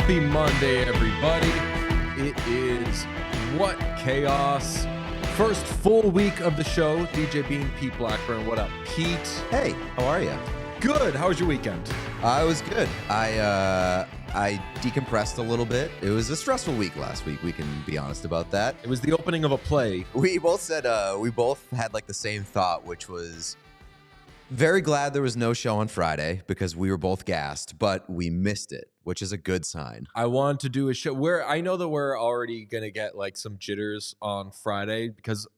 Happy Monday, everybody. It is What Chaos. First full week of the show. DJ Bean, Pete Blackburn. What up, Pete? Hey, how are you? Good. How was your weekend? It was good. I decompressed a little bit. It was a stressful week last week. We can be honest about that. It was the opening of a play. We both said we both had like the same thought, which was very glad there was no show on Friday because we were both gassed, but we missed it, which is a good sign. I want to do a show where I know that we're already going to get like some jitters on Friday because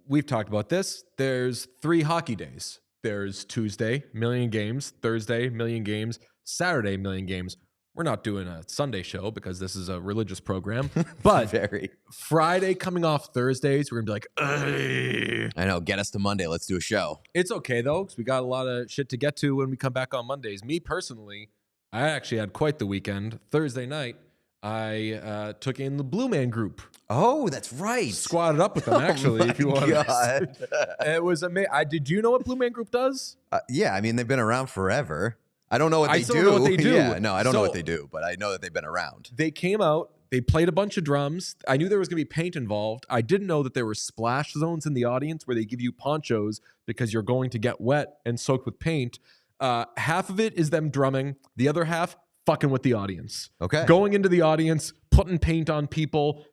we've talked about this. There's 3 hockey days. There's Tuesday, million games, Thursday, million games, Saturday, million games. We're not doing a Sunday show because this is a religious program, but Friday coming off Thursdays, we're going to be like, I know, get us to Monday. Let's do a show. It's okay though, because we got a lot of shit to get to when we come back on Mondays. Me personally, I actually had quite the weekend. Thursday night, I took in the Blue Man Group. Oh, that's right. Squatted up with them, actually, if you want. God. It was amazing. Did you know what Blue Man Group does? Yeah, I mean, they've been around forever. I don't know what they do. Know what they do. Yeah, no, I don't know what they do, but I know that they've been around. They came out. They played a bunch of drums. I knew there was going to be paint involved. I didn't know that there were splash zones in the audience where they give you ponchos because you're going to get wet and soaked with paint. Half of it is them drumming. The other half, fucking with the audience. Okay. Going into the audience, putting paint on people.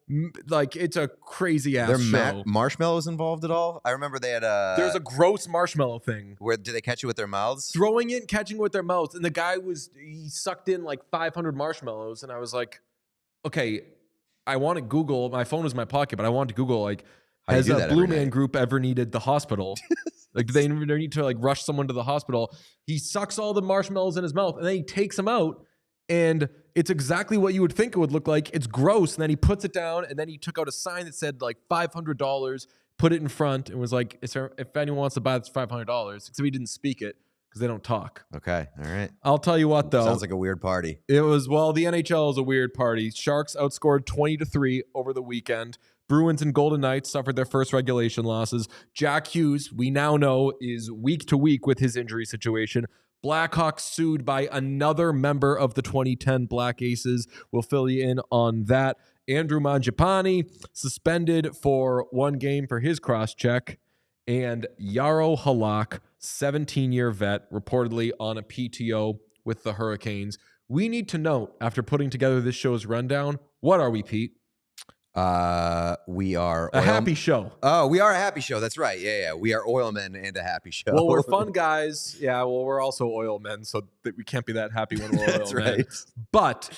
Like, it's a crazy ass show. Marshmallows involved at all? I remember they had a... There's a gross marshmallow thing. Where did they catch you with their mouths? Throwing it, catching with their mouths. And the guy he sucked in like 500 marshmallows. And I was like, okay, I want to Google. My phone was in my pocket, but I wanted to Google, like, has a Blue Man Group ever needed the hospital? Like, do they need to like rush someone to the hospital? He sucks all the marshmallows in his mouth and then he takes them out. And it's exactly what you would think it would look like. It's gross. And then he puts it down. And then he took out a sign that said like $500, put it in front, and was like, if anyone wants to buy this, $500. Except he didn't speak it because they don't talk. Okay. All right. I'll tell you what, though. Sounds like a weird party. It was, well, the NHL is a weird party. Sharks outscored 20-3 over the weekend. Bruins and Golden Knights suffered their first regulation losses. Jack Hughes, we now know, is week to week with his injury situation. Blackhawks sued by another member of the 2010 Black Aces. We'll fill you in on that. Andrew Mangiapane suspended for 1 game for his cross-check. And Jaro Halak, 17-year vet, reportedly on a PTO with the Hurricanes. We need to note, after putting together this show's rundown, what are we, Pete? We are a happy show. Oh, we are a happy show. That's right. Yeah. We are oil men and a happy show. Well, we're fun guys. Yeah. Well, we're also oil men, so we can't be that happy when we're oil That's men. Right. But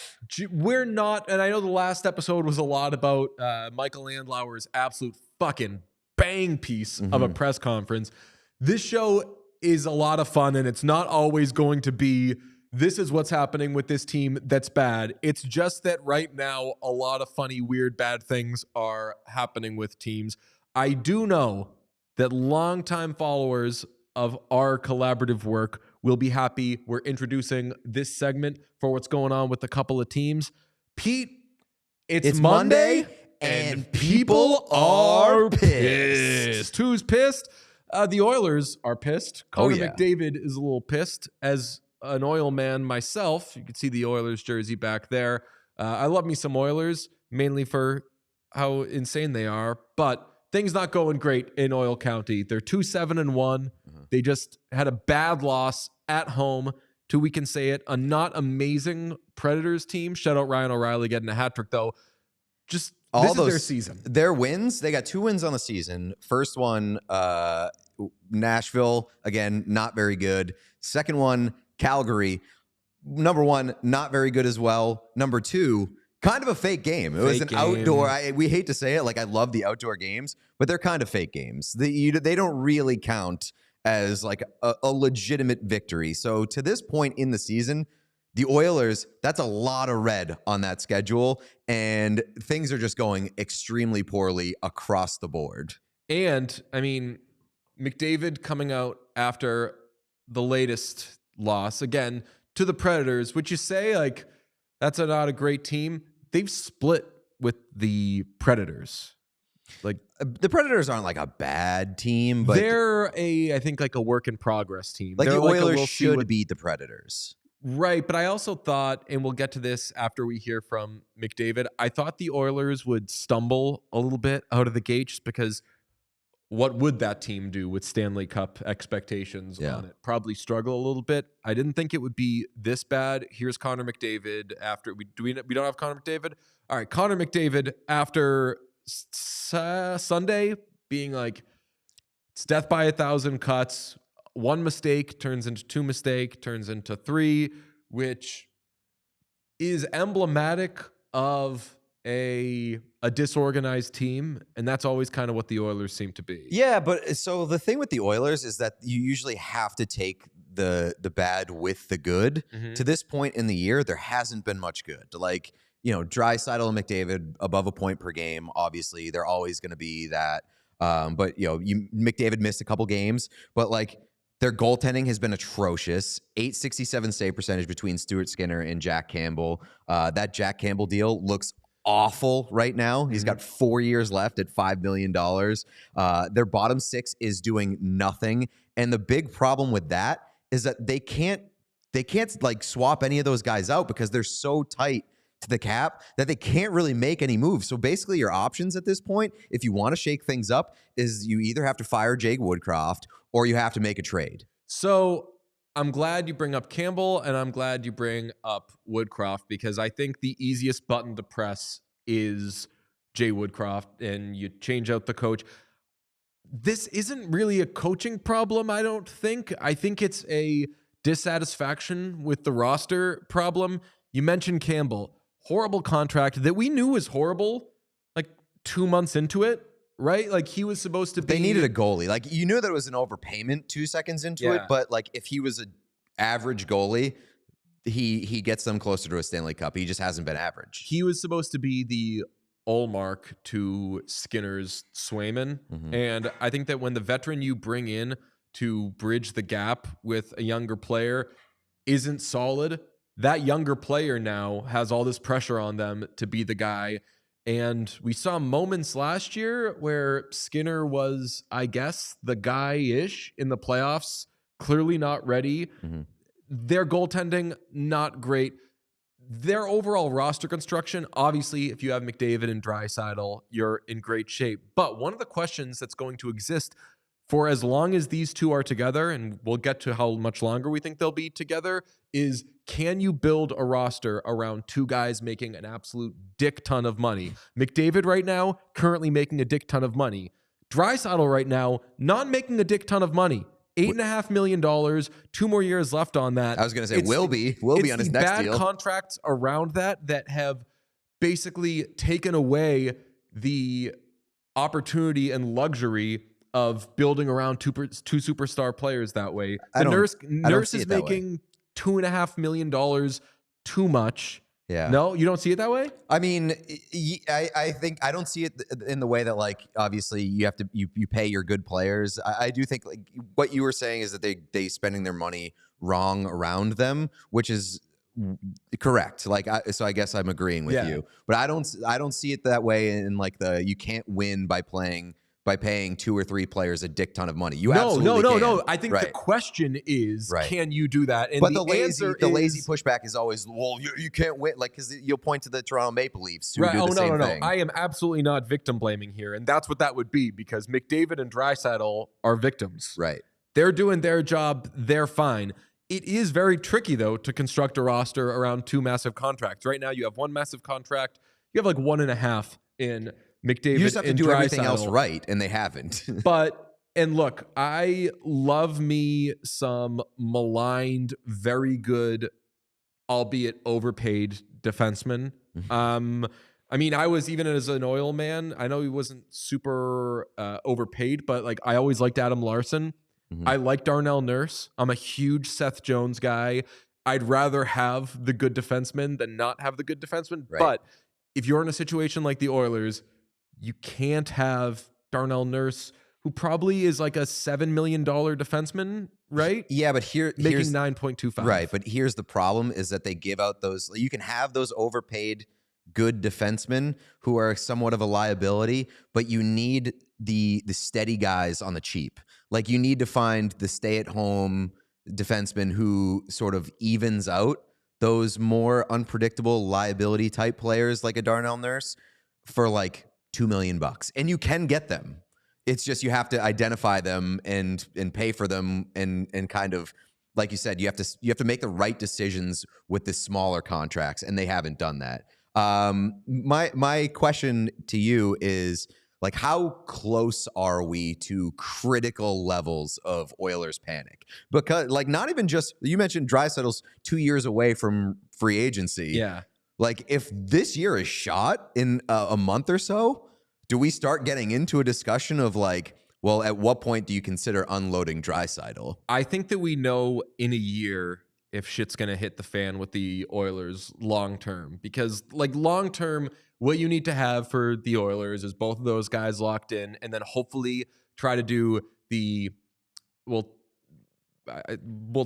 we're not. And I know the last episode was a lot about Michael Landlauer's absolute fucking bang piece of a press conference. This show is a lot of fun, and it's not always going to be, this is what's happening with this team that's bad. It's just that right now, a lot of funny, weird, bad things are happening with teams. I do know that longtime followers of our collaborative work will be happy we're introducing this segment for what's going on with a couple of teams. Pete, it's Monday and people are pissed. Who's pissed? The Oilers are pissed. Connor McDavid is a little pissed. As an Oil man myself, you can see the Oilers jersey back there. I love me some Oilers, mainly for how insane they are, but things not going great in Oil County. They're 2-7-1. They just had a bad loss at home to, we can say it, a not amazing Predators team. Shout out Ryan O'Reilly getting a hat trick, though. Just all this is their season. Their wins, they got 2 wins on the season. First one, Nashville, again, not very good. Second one, Calgary. Number 1, not very good as well. Number 2, kind of a fake game. It was an outdoor. We hate to say it. Like, I love the outdoor games, but they're kind of fake games. They don't really count as like a legitimate victory. So to this point in the season, the Oilers, that's a lot of red on that schedule, and things are just going extremely poorly across the board. And I mean, McDavid coming out after the latest loss again to the Predators, which you say like that's not a great team. They've split with the Predators. Like the Predators aren't like a bad team, but they're I think like a work in progress team. Like they're the Oilers we'll should beat the Predators. Right, but I also thought, and we'll get to this after we hear from McDavid, I thought the Oilers would stumble a little bit out of the gate just because what would that team do with Stanley Cup expectations on it? Probably struggle a little bit. I didn't think it would be this bad. Here's Connor McDavid after we don't have Connor McDavid. All right, Connor McDavid after Sunday being like it's death by 1,000 cuts. One mistake turns into two mistake, turns into three, which is emblematic of a disorganized team, and that's always kind of what the Oilers seem to be. Yeah, but so the thing with the Oilers is that you usually have to take the bad with the good. Mm-hmm. To this point in the year, there hasn't been much good. Like, Draisaitl and McDavid above a point per game, obviously, they're always going to be that. But, McDavid missed a couple games, but like, their goaltending has been atrocious. .867 save percentage between Stuart Skinner and Jack Campbell. That Jack Campbell deal looks awful right now. He's got 4 years left at $5 million. Their bottom six is doing nothing. And the big problem with that is that they can't like swap any of those guys out because they're so tight to the cap that they can't really make any moves. So basically your options at this point, if you want to shake things up, is you either have to fire Jake Woodcroft or you have to make a trade. So I'm glad you bring up Campbell and I'm glad you bring up Woodcroft because I think the easiest button to press is Jay Woodcroft and you change out the coach. This isn't really a coaching problem, I don't think. I think it's a dissatisfaction with the roster problem. You mentioned Campbell. Horrible contract that we knew was horrible like 2 months into it. Right? Like he was supposed to be. They needed a goalie. Like you knew that it was an overpayment 2 seconds into it, but like if he was an average goalie, he gets them closer to a Stanley Cup. He just hasn't been average. He was supposed to be the Ullmark to Skinner's Swayman. Mm-hmm. And I think that when the veteran you bring in to bridge the gap with a younger player isn't solid, that younger player now has all this pressure on them to be the guy. And we saw moments last year where Skinner was, I guess, the guy-ish in the playoffs, clearly not ready. Mm-hmm. Their goaltending, not great. Their overall roster construction, obviously, if you have McDavid and Draisaitl, you're in great shape. But one of the questions that's going to exist for as long as these two are together, and we'll get to how much longer we think they'll be together, is can you build a roster around two guys making an absolute dick ton of money? McDavid right now, currently making a dick ton of money. Draisaitl right now, not making a dick ton of money. $8.5 million, 2 more years left on that. I was going to say will be on his next deal. Bad contracts around that have basically taken away the opportunity and luxury of building around two superstar players that way. Nurse is making $2.5 million too much. Yeah. No, you don't see it that way? I mean, I think I don't see it in the way that, like, obviously you have to you pay your good players. I do think like what you were saying is that they spending their money wrong around them, which is correct. Like, so I guess I'm agreeing with you, but I don't see it that way. In like you can't win by paying 2 or 3 players a dick ton of money. No. I think the question is, can you do that? And but the lazy pushback is always, well, you can't win, like, because you'll point to the Toronto Maple Leafs who do the same thing. I am absolutely not victim blaming here, and that's what that would be because McDavid and Draisaitl are victims. Right. They're doing their job. They're fine. It is very tricky though to construct a roster around 2 massive contracts. Right now, you have 1 massive contract. You have like 1.5 in McDavid. You just have to do everything else right, and they haven't. And look, I love me some maligned, very good, albeit overpaid defenseman. I mean, I was, even as an Oil man, I know he wasn't super overpaid, but like I always liked Adam Larson. I like Darnell Nurse. I'm a huge Seth Jones guy. I'd rather have the good defenseman than not have the good defenseman. Right. But if you're in a situation like the Oilers, you can't have Darnell Nurse, who probably is like a $7 million defenseman, right? Yeah, but Making here's 9.25. right. But here's the problem: is that they give out those. You can have those overpaid good defensemen who are somewhat of a liability, but you need the steady guys on the cheap. Like you need to find the stay-at-home defenseman who sort of evens out those more unpredictable liability type players like a Darnell Nurse for like $2 million, and you can get them. It's just you have to identify them and pay for them and kind of, like you said, you have to make the right decisions with the smaller contracts, and they haven't done that. My question to you is, like, how close are we to critical levels of Oilers panic? Because, like, not even just, you mentioned Draisaitl's 2 years away from free agency. Yeah. Like, if this year is shot in a month or so, do we start getting into a discussion of like, well, at what point do you consider unloading Draisaitl? I think that we know in a year if shit's going to hit the fan with the Oilers long term, because like long term, what you need to have for the Oilers is both of those guys locked in, and then hopefully try to do we'll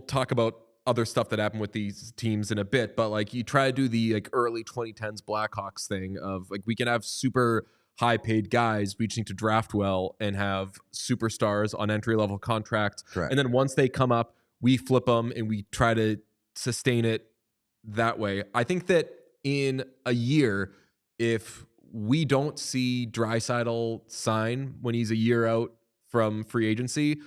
talk about other stuff that happened with these teams in a bit, but like you try to do the like early 2010s Blackhawks thing of like, we can have super high paid guys, we just need to draft well and have superstars on entry level contracts. Correct. And then once they come up, we flip them and we try to sustain it that way. I think that in a year, if we don't see Draisaitl sign when he's a year out from free agency,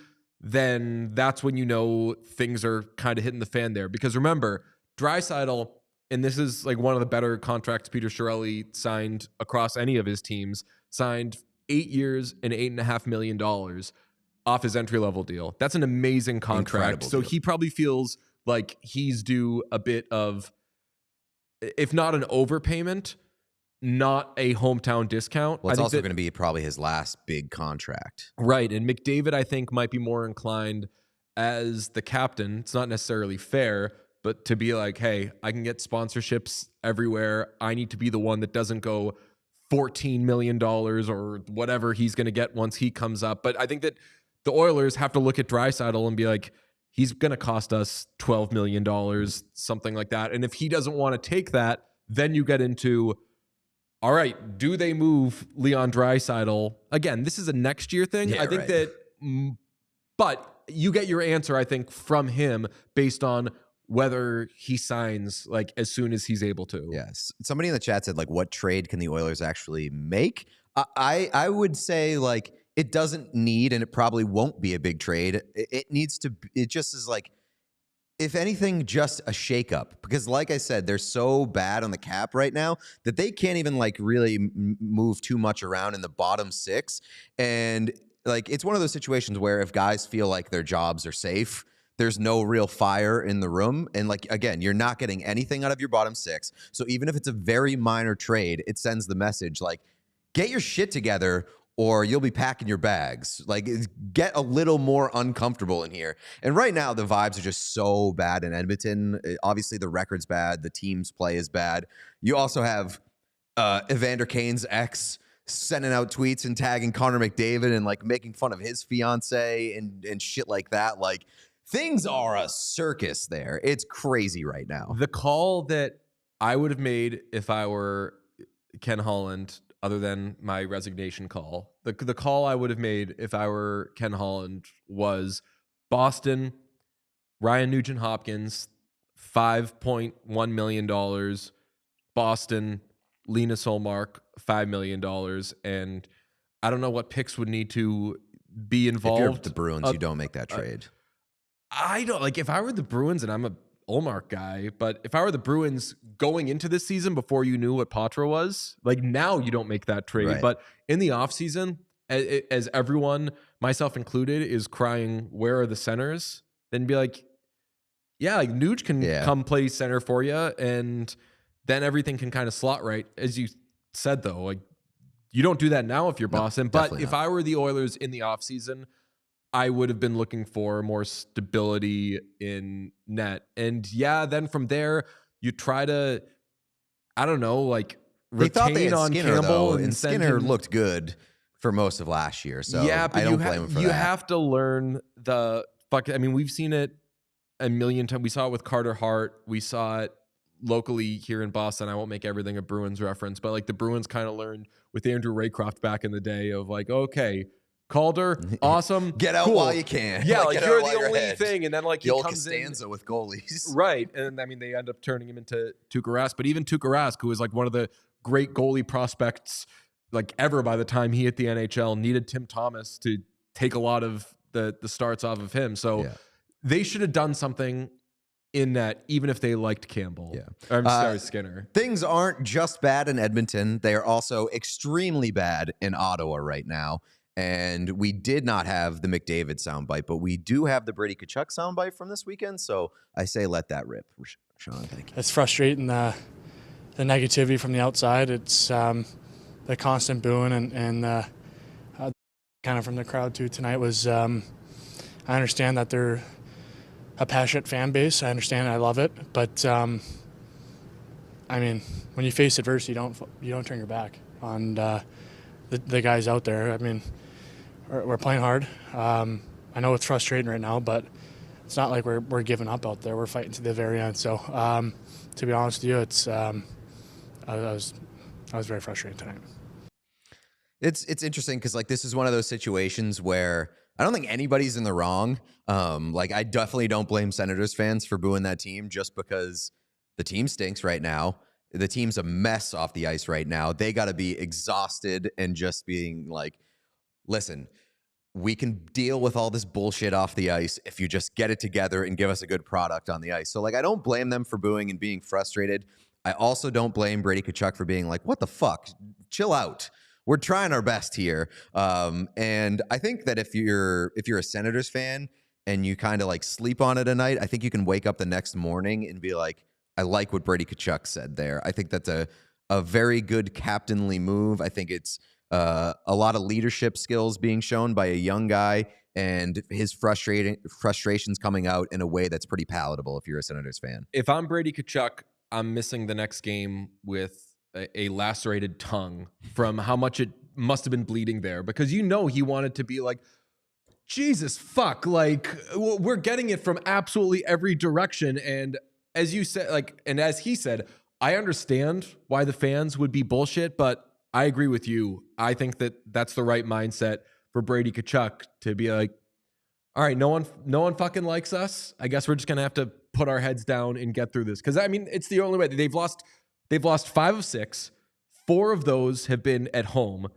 then that's when you know things are kind of hitting the fan there. Because remember, Draisaitl, and this is like one of the better contracts Peter Chiarelli signed across any of his teams, signed 8 years and $8.5 million off his entry-level deal. That's an amazing contract. Incredible so deal. He probably feels like he's due a bit of, if not an overpayment, not a hometown discount. Well, it's also going to be probably his last big contract. Right. And McDavid, I think, might be more inclined as the captain. It's not necessarily fair, but to be like, hey, I can get sponsorships everywhere. I need to be the one that doesn't go $14 million or whatever he's going to get once he comes up. But I think that the Oilers have to look at Draisaitl and be like, he's going to cost us $12 million, something like that. And if he doesn't want to take that, then you get into, all right, do they move Leon Draisaitl? Again, this is a next year thing. Yeah, I think right. that, but you get your answer, I think, from him based on whether he signs like as soon as he's able to. Yes. Somebody in the chat said, like, what trade can the Oilers actually make? I would say, like, it doesn't need, and it probably won't be a big trade. It needs to, it just is like, if anything, just a shakeup. Because like I said, they're so bad on the cap right now that they can't even like really move too much around in the bottom six. And like, it's one of those situations where if guys feel like their jobs are safe, there's no real fire in the room. And like, again, you're not getting anything out of your bottom six. So even if it's a very minor trade, it sends the message like, get your shit together or you'll be packing your bags. Like, get a little more uncomfortable in here. And right now, the vibes are just so bad in Edmonton. Obviously, the record's bad. The team's play is bad. You also have Evander Kane's ex sending out tweets and tagging Connor McDavid and, like, making fun of his fiance and shit like that. Like, things are a circus there. It's crazy right now. The call that I would have made if I were Ken Holland, other than my resignation call, the call I would have made if I were Ken Holland was Boston, Ryan Nugent-Hopkins, $5.1 million, Boston, Linus Ullmark, $5 million. And I don't know what picks would need to be involved. If you're the Bruins, you don't make that trade. I don't, like, if I were the Bruins, and I'm a Ullmark guy, but if I were the Bruins going into this season before you knew what Patra was, like, now you don't make that trade. Right. But in the offseason, as everyone, myself included, is crying, where are the centers? Then be like, yeah, like Nuge can come play center for you, and then everything can kind of slot right. As you said, though, like you don't do that now if you're Boston. But if I were the Oilers in the offseason, I would have been looking for more stability in net. And yeah, then from there, you try to, I don't know, like retain on Skinner, Campbell. though, and Skinner looked good for most of last year. So yeah, but I don't blame him for that. You have to learn the fuck. I mean, we've seen it a million times. We saw it with Carter Hart. We saw it locally here in Boston. I won't make everything a Bruins reference, but like the Bruins kind of learned with Andrew Raycroft back in the day of like, okay, Calder, awesome. Get out while you can. Yeah, like you're the only thing. And then like he comes Costanza with goalies. Right. And I mean, they end up turning him into Tuukka Rask. But even Tuukka Rask, who was like one of the great goalie prospects like ever by the time he hit the NHL, needed Tim Thomas to take a lot of the starts off of him. So they should have done something in that, even if they liked Campbell. Yeah. I'm sorry, Skinner. Things aren't just bad in Edmonton. They are also extremely bad in Ottawa right now. And we did not have the McDavid soundbite, but we do have the Brady Tkachuk soundbite from this weekend. So I say let that rip. Sean, thank you. It's frustrating, the negativity from the outside. It's the constant booing and kind of from the crowd too tonight was I understand that they're a passionate fan base. I understand it. I love it. But, I mean, when you face adversity, you don't turn your back on the guys out there. I mean, we're playing hard. I know it's frustrating right now, but it's not like we're giving up out there. We're fighting to the very end. So, to be honest with you, it's I was very frustrated tonight. It's interesting because like this is one of those situations where I don't think anybody's in the wrong. Like I definitely don't blame Senators fans for booing that team just because the team stinks right now. The team's a mess off the ice right now. They got to be exhausted and just being like, listen, we can deal with all this bullshit off the ice if you just get it together and give us a good product on the ice. So like, I don't blame them for booing and being frustrated. I also don't blame Brady Tkachuk for being like, what the fuck? Chill out. We're trying our best here. And I think that if you're a Senators fan and you kind of like sleep on it a night, I think you can wake up the next morning and be like, I like what Brady Tkachuk said there. I think that's a very good captainly move. I think it's a lot of leadership skills being shown by a young guy and his frustrations coming out in a way that's pretty palatable if you're a Senators fan. If I'm Brady Tkachuk, I'm missing the next game with a lacerated tongue from how much it must have been bleeding there, because you know he wanted to be like, Jesus fuck, like we're getting it from absolutely every direction. And as you said, like, and as he said, I understand why the fans would be bullshit, but I agree with you. I think that that's the right mindset for Brady Tkachuk to be like, all right, no one fucking likes us. I guess we're just gonna have to put our heads down and get through this. Because I mean, it's the only way. They've lost 5 of 6. 4 of those have been at home.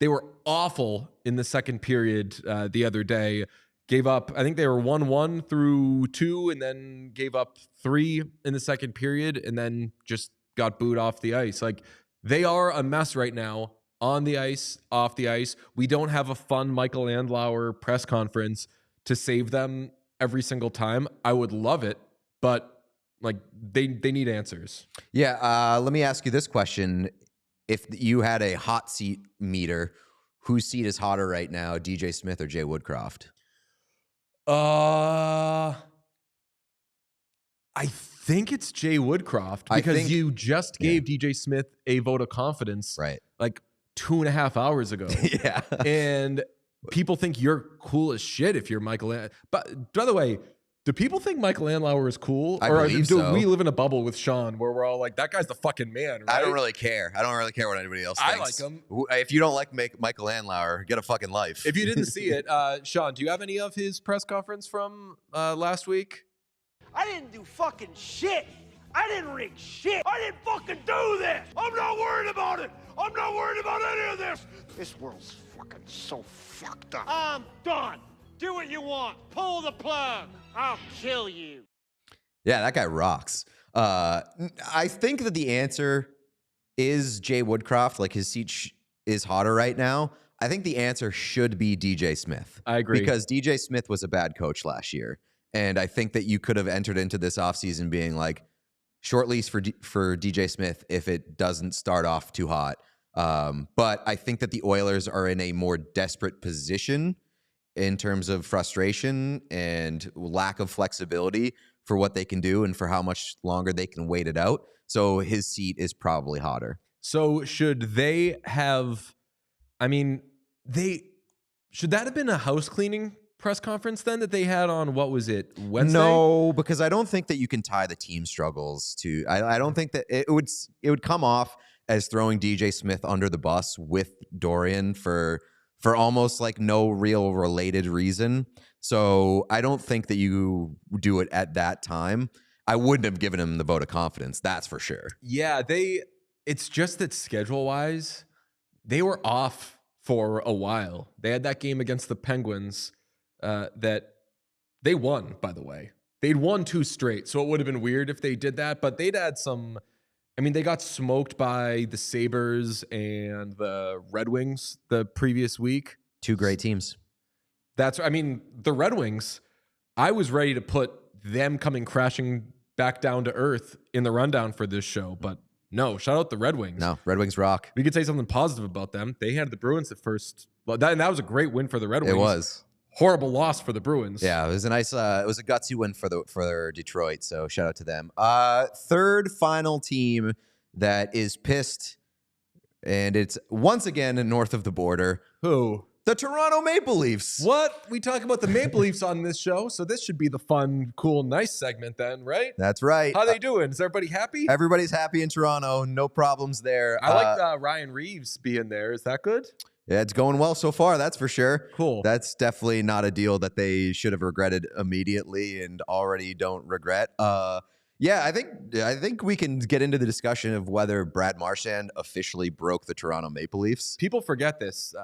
They were awful in the second period the other day. Gave up, I think they were 1-1 through 2, and then gave up 3 in the second period, and then just got booed off the ice. Like, they are a mess right now, on the ice, off the ice. We don't have a fun Michael Andlauer press conference to save them every single time. I would love it, but like they need answers. Yeah, let me ask you this question. If you had a hot seat meter, whose seat is hotter right now, DJ Smith or Jay Woodcroft? I think it's Jay Woodcroft, because you just gave DJ Smith a vote of confidence, right? Like 2.5 hours ago. Yeah. And people think you're cool as shit if you're Michael. But by the way, do people think Michael Andlauer is cool? Or do we live in a bubble with Sean where we're all like, that guy's the fucking man, right? I don't really care. I don't really care what anybody else thinks. I like him. If you don't like Michael Andlauer, get a fucking life. If you didn't see it, Sean, do you have any of his press conference from last week? I didn't do fucking shit. I didn't rig shit. I didn't fucking do this. I'm not worried about it. I'm not worried about any of this. This world's fucking so fucked up. I'm done. Do what you want. Pull the plug. I'll kill you. Yeah, that guy rocks. I think that the answer is Jay Woodcroft. Like, his seat is hotter right now. I think the answer should be DJ Smith. I agree. Because DJ Smith was a bad coach last year. And I think that you could have entered into this offseason being like, short lease for DJ Smith if it doesn't start off too hot. But I think that the Oilers are in a more desperate position in terms of frustration and lack of flexibility for what they can do and for how much longer they can wait it out. So his seat is probably hotter. So should they have, should that have been a house cleaning press conference then that they had on, what was it, Wednesday? No, because I don't think that you can tie the team struggles to, I don't think that it would come off as throwing DJ Smith under the bus with Dorian for almost like no real related reason. So I don't think that you do it at that time. I wouldn't have given him the vote of confidence. That's for sure. Yeah, it's just that schedule-wise, they were off for a while. They had that game against the Penguins that they won, by the way. They'd won 2 straight, so it would have been weird if they did that, but they'd had some... they got smoked by the Sabres and the Red Wings the previous week. 2 great teams. The Red Wings, I was ready to put them coming crashing back down to earth in the rundown for this show, but no, shout out the Red Wings. No, Red Wings rock. We could say something positive about them. They had the Bruins at first. And that was a great win for the Red Wings. It was. Horrible loss for the Bruins. Yeah, it was a nice, it was a gutsy win for Detroit, so shout out to them. Third final team that is pissed, and it's once again north of the border. Who? The Toronto Maple Leafs. What? We talk about the Maple Leafs on this show, so this should be the fun, cool, nice segment then, right? That's right. How they doing? Is everybody happy? Everybody's happy in Toronto. No problems there. I like Ryan Reeves being there. Is that good? Yeah, it's going well so far, that's for sure. Cool. That's definitely not a deal that they should have regretted immediately and already don't regret. Yeah, I think we can get into the discussion of whether Brad Marchand officially broke the Toronto Maple Leafs. People forget this.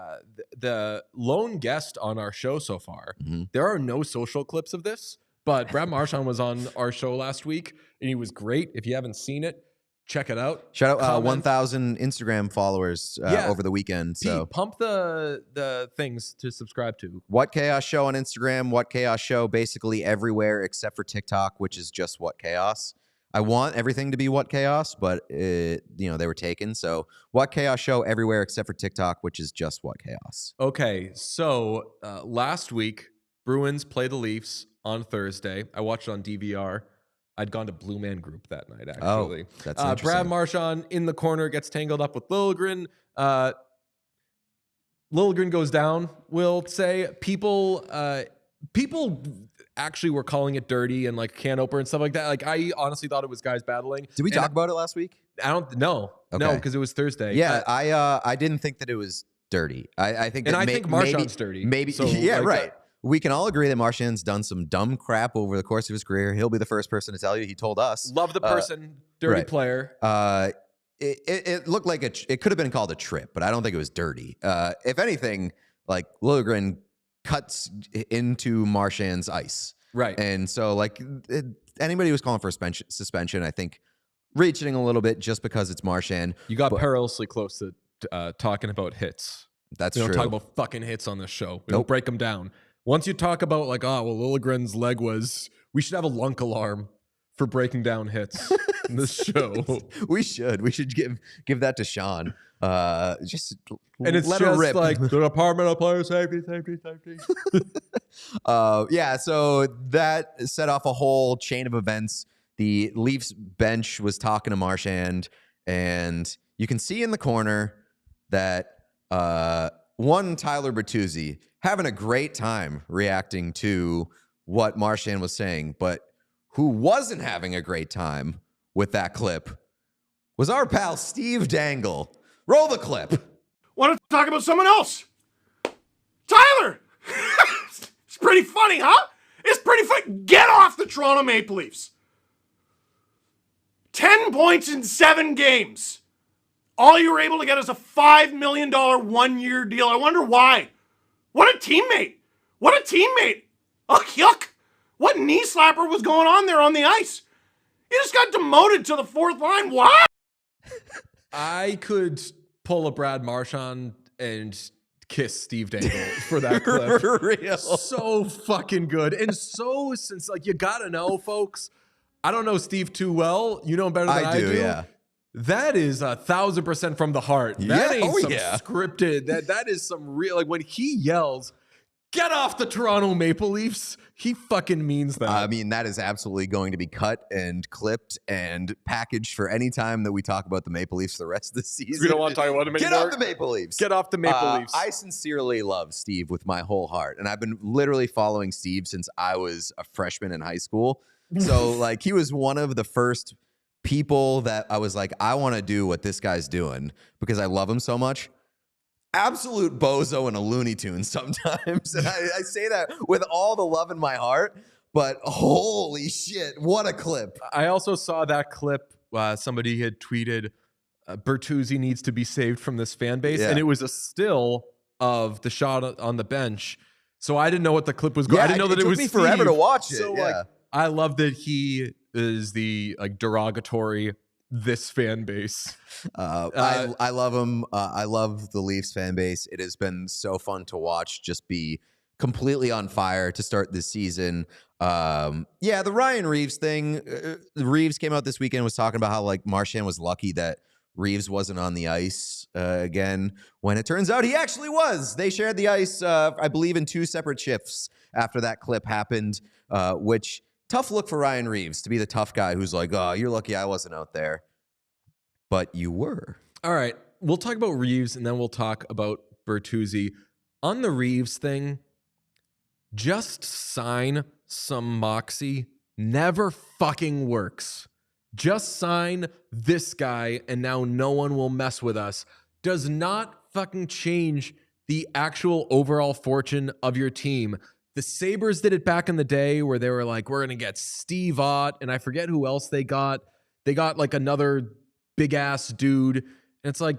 The lone guest on our show so far, there are no social clips of this, but Brad Marchand was on our show last week, and he was great. If you haven't seen it, check it out. Shout out 1,000 Instagram followers over the weekend. So pump the things to subscribe to. What Chaos Show on Instagram, What Chaos Show basically everywhere except for TikTok, which is just What Chaos. I want everything to be What Chaos, but they were taken. So What Chaos Show everywhere except for TikTok, which is just What Chaos. Okay, so last week, Bruins play the Leafs on Thursday. I watched it on DVR. I'd gone to Blue Man Group that night, actually. Oh, that's interesting. Brad Marchand in the corner gets tangled up with Liljegren. Liljegren goes down, we'll say. People actually were calling it dirty and like can opener and stuff like that. Like, I honestly thought it was guys battling. Did we talk about it last week? I don't know. Okay. No, because it was Thursday. Yeah, I didn't think that it was dirty. I think that I think Marchand's dirty. Maybe, so, yeah, like, right. We can all agree that Marchand's done some dumb crap over the course of his career. He'll be the first person to tell you. He told us. Love the person, dirty right. player. It looked like it could have been called a trip, but I don't think it was dirty. If anything, like Liljegren cuts into Marchand's ice. Right. And so like anybody who's calling for suspension, I think reaching a little bit just because it's Marchand. You got perilously close to talking about hits. That's true. We don't talk true. about fucking hits on this show. We don't break them down. Once you talk about like, Liljegren's leg was, we should have a lunk alarm for breaking down hits in this show. We should give that to Sean. Just and it's let just her rip. like the Department of Player Safety. Yeah, so that set off a whole chain of events. The Leafs bench was talking to Marchand, and you can see in the corner that one Tyler Bertuzzi having a great time reacting to what Marchand was saying, but who wasn't having a great time with that clip was our pal Steve Dangle. Roll the clip. Want to talk about someone else? Tyler! It's pretty funny, huh? It's pretty funny. Get off the Toronto Maple Leafs. 10 points in 7 games. All you were able to get is a $5 million one-year deal. I wonder why. What a teammate. What a teammate. Oh, yuck. What knee slapper was going on there on the ice? You just got demoted to the 4th line. What? I could pull a Brad Marchand and kiss Steve Dangle for that clip. For real. So fucking good. And so, since like, you gotta know, folks, I don't know Steve too well. You know him better than I do. Yeah. That is 1,000% from the heart. That ain't some yeah. scripted. That is some real, like when he yells, "Get off the Toronto Maple Leafs," he fucking means that. I mean, that is absolutely going to be cut and clipped and packaged for any time that we talk about the Maple Leafs the rest of the season. We don't want to talk about them Get anymore. off the Maple Leafs. Get off the Maple Leafs. I sincerely love Steve with my whole heart. And I've been literally following Steve since I was a freshman in high school. So, like, he was one of the first people that I was like, I want to do what this guy's doing because I love him so much. Absolute bozo and a Looney Tune sometimes. And I say that with all the love in my heart, but holy shit, what a clip. I also saw that clip. Somebody had tweeted, Bertuzzi needs to be saved from this fan base. Yeah. And it was a still of the shot on the bench. So I didn't know what the clip was going. Yeah, I didn't know that it was took me forever Steve. to watch it. So yeah. like, I love that he is the like derogatory this fan base. I love him. I love the Leafs fan base. It has been so fun to watch just be completely on fire to start this season. Yeah, the Ryan Reeves thing. Reeves came out this weekend and was talking about how like Marchand was lucky that Reeves wasn't on the ice again, when it turns out he actually was. They shared the ice, I believe, in 2 separate shifts after that clip happened, which tough look for Ryan Reeves to be the tough guy who's like, oh, you're lucky I wasn't out there. But you were. All right. We'll talk about Reeves and then we'll talk about Bertuzzi. On the Reeves thing, just sign some moxie. Never fucking works. Just sign this guy and now no one will mess with us. Does not fucking change the actual overall fortune of your team. The Sabres did it back in the day where they were like, we're going to get Steve Ott, and I forget who else they got. They got like another big-ass dude. And it's like,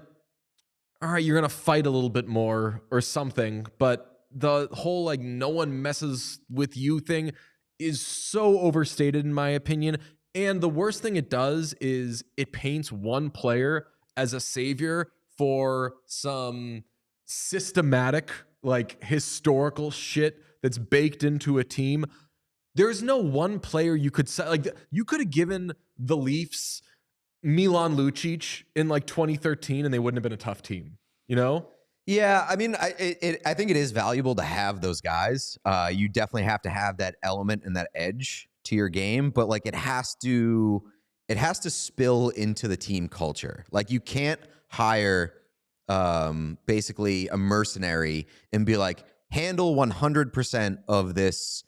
all right, you're going to fight a little bit more or something. But the whole like no one messes with you thing is so overstated in my opinion. And the worst thing it does is it paints one player as a savior for some systematic, like historical shit that's baked into a team. There's no one player you could say, like you could have given the Leafs Milan Lucic in like 2013 and they wouldn't have been a tough team, you know? Yeah, I mean, I think it is valuable to have those guys. You definitely have to have that element and that edge to your game, but like it has to spill into the team culture. Like you can't hire basically a mercenary and be like, handle 100% of this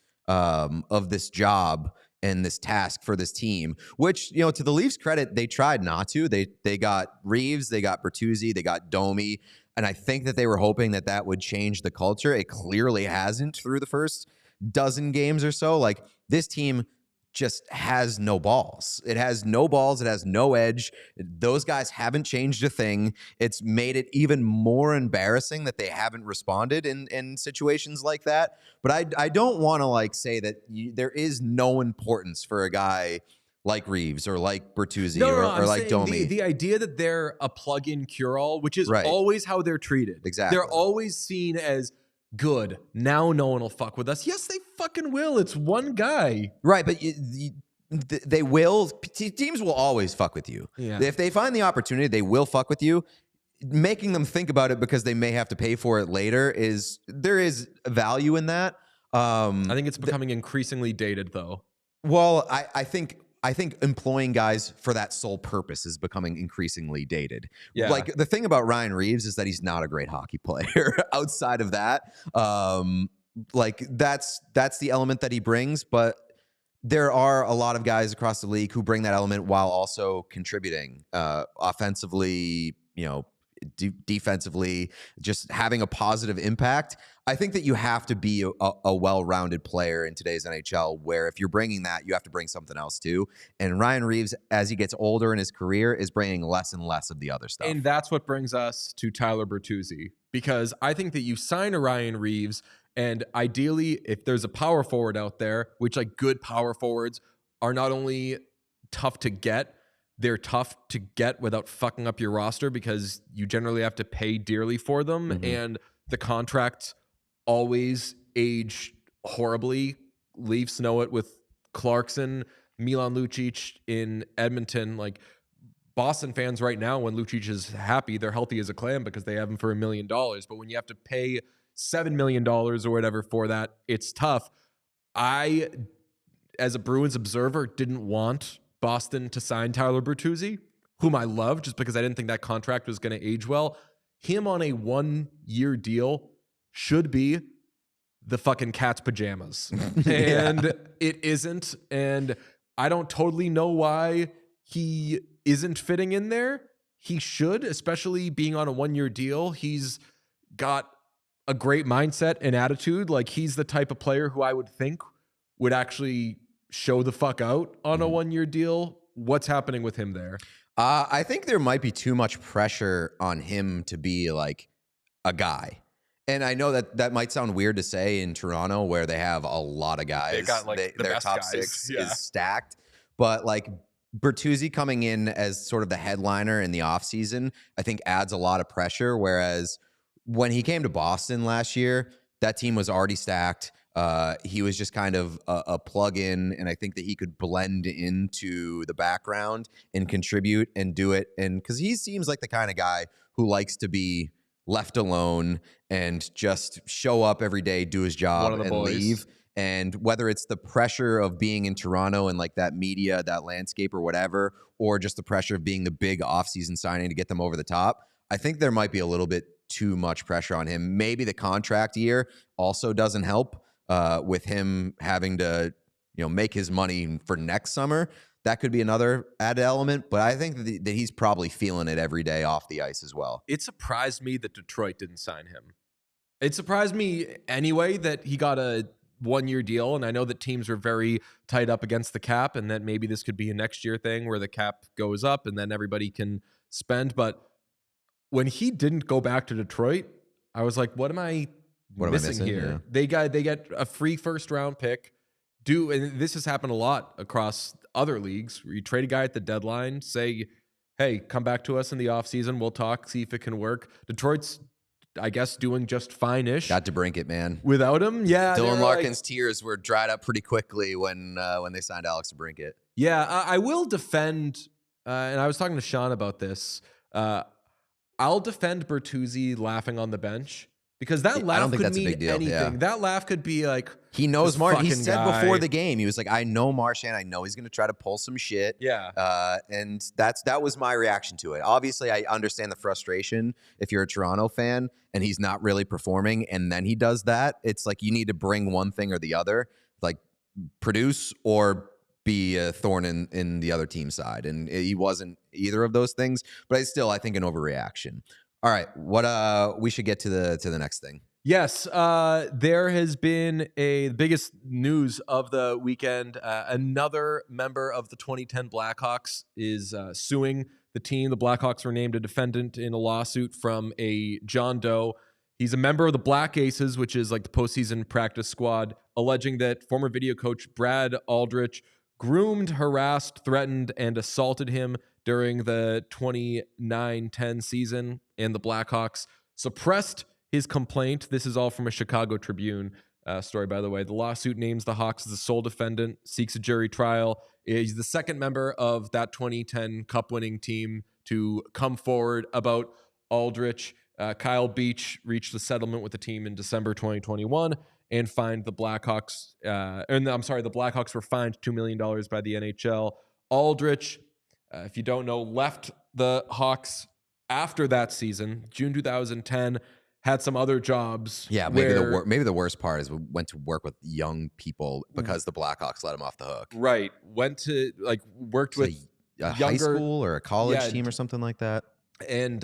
job and this task for this team, which, you know, to the Leafs' credit, they tried not to. They got Reeves, they got Bertuzzi, they got Domi, and I think that they were hoping that that would change the culture. It clearly hasn't through the first dozen games or so. Like this team just has no balls. It has no balls. It has no edge. Those guys haven't changed a thing. It's made it even more embarrassing that they haven't responded in situations like that. But I don't want to like say that there is no importance for a guy like Reeves or like Bertuzzi or like Domi. The idea that they're a plug-in cure-all, which is Right. always how they're treated. Exactly. They're always seen as good. Now no one will fuck with us. Yes, they fucking will. It's one guy. Right, but they will. Teams will always fuck with you. Yeah. If they find the opportunity, they will fuck with you. Making them think about it because they may have to pay for it later there is value in that. I think it's becoming increasingly dated, though. Well, I think employing guys for that sole purpose is becoming increasingly dated. Yeah. Like the thing about Ryan Reeves is that he's not a great hockey player. Outside of that, like that's the element that he brings. But there are a lot of guys across the league who bring that element while also contributing offensively, you know, defensively, just having a positive impact. I think that you have to be a well-rounded player in today's NHL, where if you're bringing that, you have to bring something else too. And Ryan Reeves, as he gets older in his career, is bringing less and less of the other stuff. And that's what brings us to Tyler Bertuzzi, because I think that you sign a Ryan Reeves, and ideally, if there's a power forward out there, which like good power forwards are not only tough to get, they're tough to get without fucking up your roster because you generally have to pay dearly for them. Mm-hmm. And the contracts always age horribly. Leafs know it with Clarkson. Milan Lucic in Edmonton. Like Boston fans right now, when Lucic is happy, they're healthy as a clam because they have him for $1 million. But when you have to pay $7 million or whatever for that, it's tough. I, as a Bruins observer, didn't want Boston to sign Tyler Bertuzzi, whom I love, just because I didn't think that contract was going to age well. Him on a 1-year deal should be the fucking cat's pajamas. And it isn't. And I don't totally know why he isn't fitting in there. He should, especially being on a 1-year deal. He's got a great mindset and attitude. Like, he's the type of player who I would think would actually show the fuck out on a 1-year deal. What's happening with him there? I think there might be too much pressure on him to be like a guy. And I know that might sound weird to say in Toronto, where they have a lot of guys. They got like the their best top guys. 6 Yeah. is stacked. But like Bertuzzi coming in as sort of the headliner in the offseason, I think adds a lot of pressure. Whereas when he came to Boston last year, that team was already stacked. He was just kind of a plug-in, and I think that he could blend into the background and contribute and do it. And because he seems like the kind of guy who likes to be left alone and just show up every day, do his job, and leave. And whether it's the pressure of being in Toronto and like that media, that landscape or whatever, or just the pressure of being the big offseason signing to get them over the top, I think there might be a little bit too much pressure on him. Maybe the contract year also doesn't help with him having to, make his money for next summer. That could be another added element, but I think that he's probably feeling it every day off the ice as well. It surprised me that Detroit didn't sign him. It surprised me anyway that he got a 1-year deal, and I know that teams are very tight up against the cap, and that maybe this could be a next year thing where the cap goes up and then everybody can spend. But when he didn't go back to Detroit, I was like, what am I missing here? Yeah. They get a free first-round pick. And this has happened a lot across other leagues where you trade a guy at the deadline, say, hey, come back to us in the offseason. We'll talk, see if it can work. Detroit's, I guess, doing just fine-ish. Got to brink it, man. Without him, yeah. Dylan Larkin's tears were dried up pretty quickly when they signed Alex DeBrincat. Yeah, I will defend, and I was talking to Sean about this. I'll defend Bertuzzi laughing on the bench. Because that laugh could mean anything. Yeah. That laugh could be like, he knows Marchand. He said before the game, he was like, I know Marchand. I know he's going to try to pull some shit. Yeah. And that was my reaction to it. Obviously, I understand the frustration if you're a Toronto fan and he's not really performing and then he does that. It's like you need to bring one thing or the other, like produce or be a thorn in the other team's side. And he wasn't either of those things, but I think an overreaction. All right, what we should get to the next thing. Yes, there has been the biggest news of the weekend. Another member of the 2010 Blackhawks is suing the team. The Blackhawks were named a defendant in a lawsuit from a John Doe. He's a member of the Black Aces, which is like the postseason practice squad, alleging that former video coach Brad Aldrich groomed, harassed, threatened, and assaulted him during the 29-10 season, and the Blackhawks suppressed his complaint. This is all from a Chicago Tribune story, by the way. The lawsuit names the Hawks as the sole defendant, seeks a jury trial. He's the second member of that 2010 Cup-winning team to come forward about Aldrich. Kyle Beach reached a settlement with the team in December 2021 and fined the Blackhawks. The Blackhawks were fined $2 million by the NHL. Aldrich, if you don't know, left the Hawks after that season, June 2010, had some other jobs. Yeah, maybe the worst part is we went to work with young people because the Blackhawks let him off the hook. Right. Went to, worked with a high school or a college team or something like that. And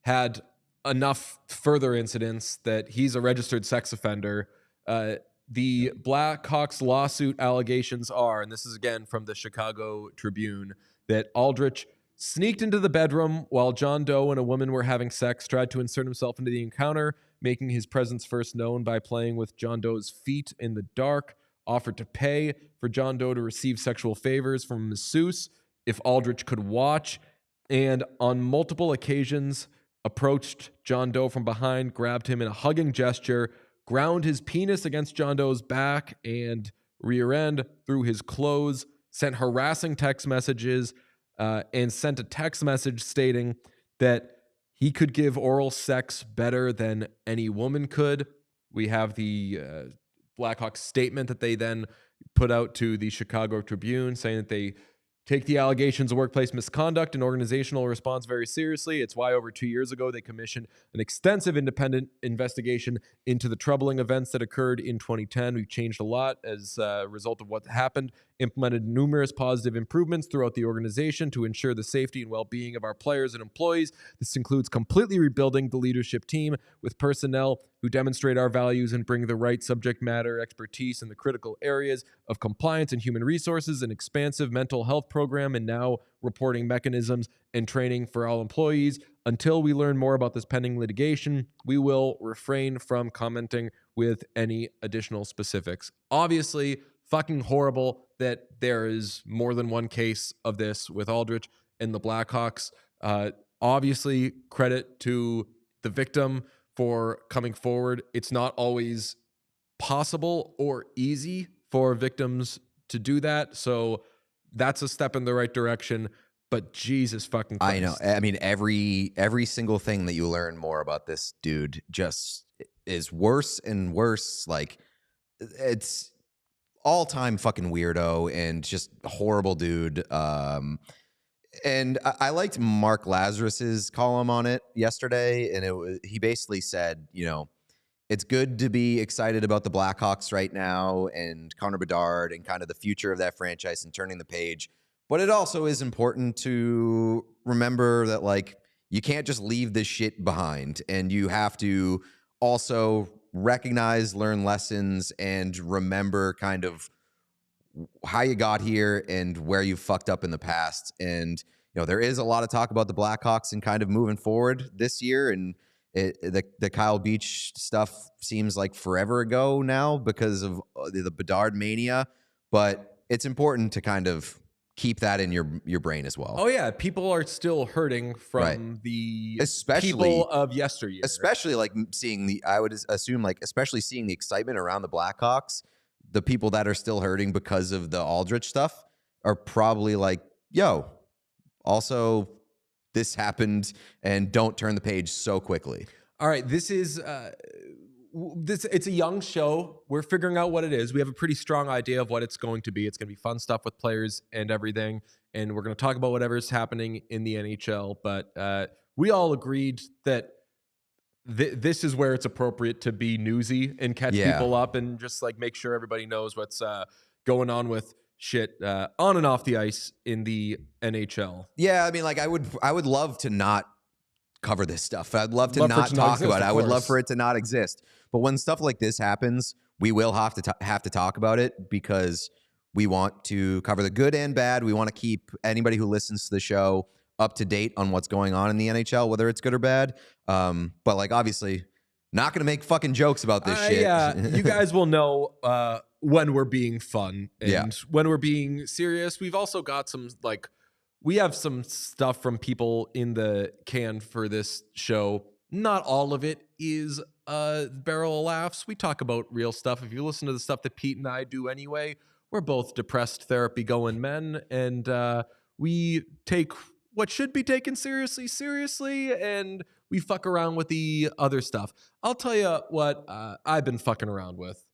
had enough further incidents that he's a registered sex offender. The Blackhawks lawsuit allegations are, and this is again from the Chicago Tribune, that Aldrich sneaked into the bedroom while John Doe and a woman were having sex, tried to insert himself into the encounter, making his presence first known by playing with John Doe's feet in the dark, offered to pay for John Doe to receive sexual favors from a masseuse if Aldrich could watch, and on multiple occasions approached John Doe from behind, grabbed him in a hugging gesture, ground his penis against John Doe's back and rear end through his clothes, sent harassing text messages, and sent a text message stating that he could give oral sex better than any woman could. We have the Blackhawks statement that they then put out to the Chicago Tribune saying that they take the allegations of workplace misconduct and organizational response very seriously. It's why over 2 years ago, they commissioned an extensive independent investigation into the troubling events that occurred in 2010. We've changed a lot as a result of what happened, implemented numerous positive improvements throughout the organization to ensure the safety and well-being of our players and employees. This includes completely rebuilding the leadership team with personnel who demonstrate our values and bring the right subject matter expertise in the critical areas of compliance and human resources, an expansive mental health program, and now reporting mechanisms and training for all employees. Until we learn more about this pending litigation, we will refrain from commenting with any additional specifics. Obviously, fucking horrible that there is more than one case of this with Aldrich and the Blackhawks. Obviously, credit to the victim for coming forward. It's not always possible or easy for victims to do that. So that's a step in the right direction. But Jesus fucking Christ. I know. I mean, every single thing that you learn more about this dude just is worse and worse. Like, it's all-time fucking weirdo and just horrible dude. And I liked Mark Lazarus's column on it yesterday, and he basically said, you know, it's good to be excited about the Blackhawks right now and Connor Bedard and kind of the future of that franchise and turning the page. But it also is important to remember that, like, you can't just leave this shit behind, and you have to also recognize, learn lessons, and remember kind of how you got here and where you fucked up in the past. And, you know, there is a lot of talk about the Blackhawks and kind of moving forward this year. And the Kyle Beach stuff seems like forever ago now because of the Bedard mania. But it's important to kind of keep that in your brain as well. Oh yeah, people are still hurting from the people of yesteryear. Especially like seeing I would assume, like, especially seeing the excitement around the Blackhawks. The people that are still hurting because of the Aldrich stuff are probably like, yo, also this happened, and don't turn the page so quickly. All right, this is it's a young show. We're figuring out what it is. We have a pretty strong idea of what it's going to be. It's going to be fun stuff with players and everything, and we're going to talk about whatever's happening in the NHL. But we all agreed that this is where it's appropriate to be newsy and catch people up and just like make sure everybody knows what's going on with shit on and off the ice in the NHL. Yeah, I mean, like I would love to not cover this stuff. I'd love to not talk about it. I would love for it to not exist. But when stuff like this happens, we will have to talk about it because we want to cover the good and bad. We want to keep anybody who listens to the show up to date on what's going on in the NHL, whether it's good or bad. But like, obviously, not going to make fucking jokes about this shit. Yeah, you guys will know when we're being fun and when we're being serious. We've also got some, like, we have some stuff from people in the can for this show. Not all of it is a barrel of laughs. We talk about real stuff. If you listen to the stuff that Pete and I do anyway, we're both depressed therapy going men, and we take what should be taken seriously, and we fuck around with the other stuff. I'll tell you what I've been fucking around with.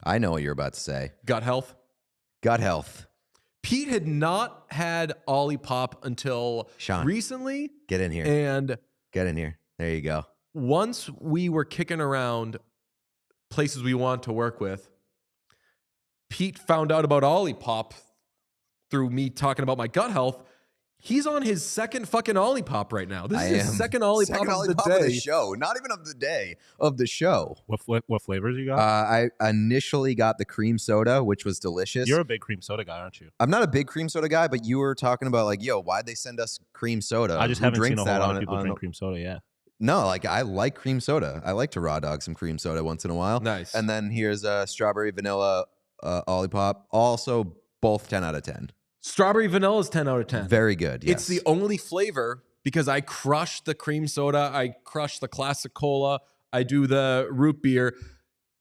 I know what you're about to say. Gut health. Gut health. Pete had not had Ollie Pop until recently. Get in here. And get in here. There you go. Once we were kicking around places we want to work with, Pete found out about Ollie Pop through me talking about my gut health. He's on his second fucking Ollie Pop right now. This is his second Ollie Pop of the day. Of the show. Not even of the day, of the show. What flavors you got? I initially got the cream soda, which was delicious. You're a big cream soda guy, aren't you? I'm not a big cream soda guy, but you were talking about like, yo, why'd they send us cream soda? I just haven't seen a whole lot of people drink cream soda, yeah. No, like I like cream soda. I like to raw dog some cream soda once in a while. Nice. And then here's a strawberry vanilla Ollie Pop. Also both 10 out of 10. Strawberry vanilla is 10 out of 10. Very good, yes. It's the only flavor because I crush the cream soda. I crush the classic cola. I do the root beer.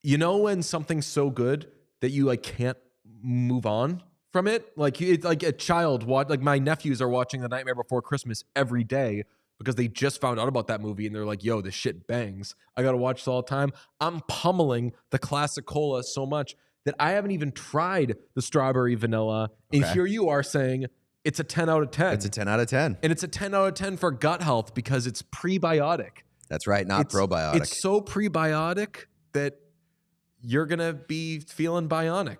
You know when something's so good that you like can't move on from it. Like it's like a child like my nephews are watching The Nightmare Before Christmas every day because they just found out about that movie and they're like, yo, this shit bangs. I got to watch this all the time. I'm pummeling the classic cola so much that I haven't even tried the strawberry vanilla. And here you are saying it's a 10 out of 10. It's a 10 out of 10. And it's a 10 out of 10 for gut health because it's prebiotic. That's right, not probiotic. It's so prebiotic that you're going to be feeling bionic.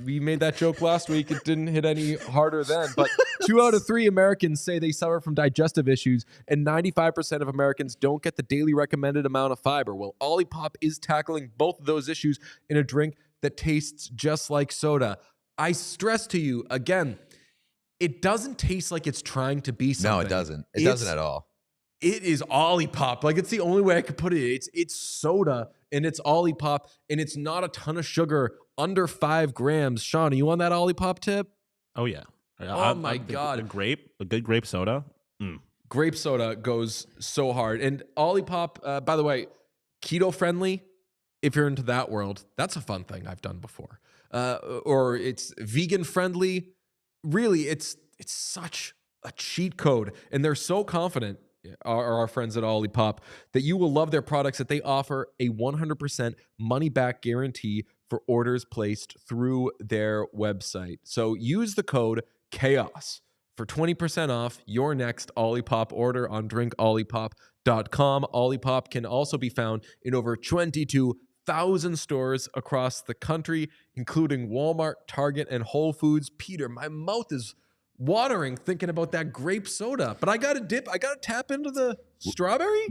We made that joke last week. It didn't hit any harder then. But 2 out of 3 Americans say they suffer from digestive issues, and 95% of Americans don't get the daily recommended amount of fiber. Well, Olipop is tackling both of those issues in a drink that tastes just like soda. I stress to you, again, it doesn't taste like it's trying to be something. No, it doesn't. It doesn't at all. It is Olipop. Like, it's the only way I could put it. It's soda, and it's Olipop, and it's not a ton of sugar, under 5 grams. Sean, are you on that Olipop tip? Oh, yeah. Oh, my God. A good grape soda. Grape soda goes so hard. And Olipop, by the way, keto-friendly, if you're into that world, that's a fun thing I've done before. Or it's vegan-friendly. Really, it's such a cheat code, and they're so confident, our friends at Olipop, that you will love their products, that they offer a 100% money-back guarantee for orders placed through their website. So use the code CHAOS for 20% off your next Olipop order on drinkolipop.com. Olipop can also be found in over 22,000 stores across the country, including Walmart, Target, and Whole Foods. Peter, my mouth is watering thinking about that grape soda, but I got to tap into the strawberry.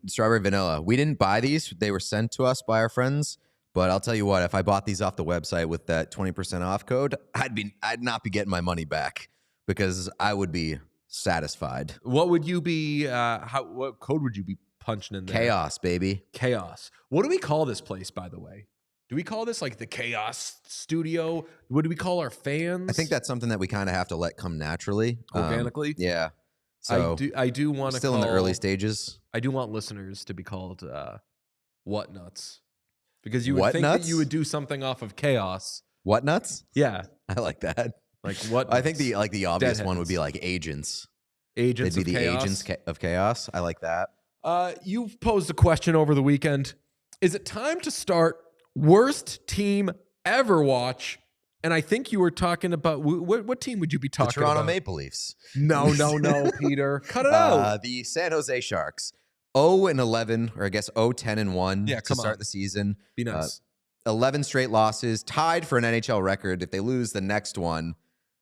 Strawberry vanilla. We didn't buy these. They were sent to us by our friends. But I'll tell you what, if I bought these off the website with that 20% off code, I'd not be getting my money back because I would be satisfied. What would you be, what code would you be punching in there? Chaos, baby. Chaos. What do we call this place, by the way? Do we call this like the Chaos Studio? What do we call our fans? I think that's something that we kind of have to let come naturally. Organically? Yeah. So I do want to still in the early stages. I do want listeners to be called What Nuts. Because you would think that you would do something off of Chaos. What Nuts? Yeah. I like that. Like what? I think the obvious Deadheads. one would be like Agents. Agents They'd be of the Chaos. Agents of Chaos. I like that. You posed a question over the weekend. Is it time to start worst team ever watch? And I think you were talking about what team would you be talking about? The Toronto Maple Leafs. No, Peter. Cut it out. The San Jose Sharks. 0-11, or I guess 0-10-1 to start the season. Be nice. 11 straight losses, tied for an NHL record. If they lose the next one,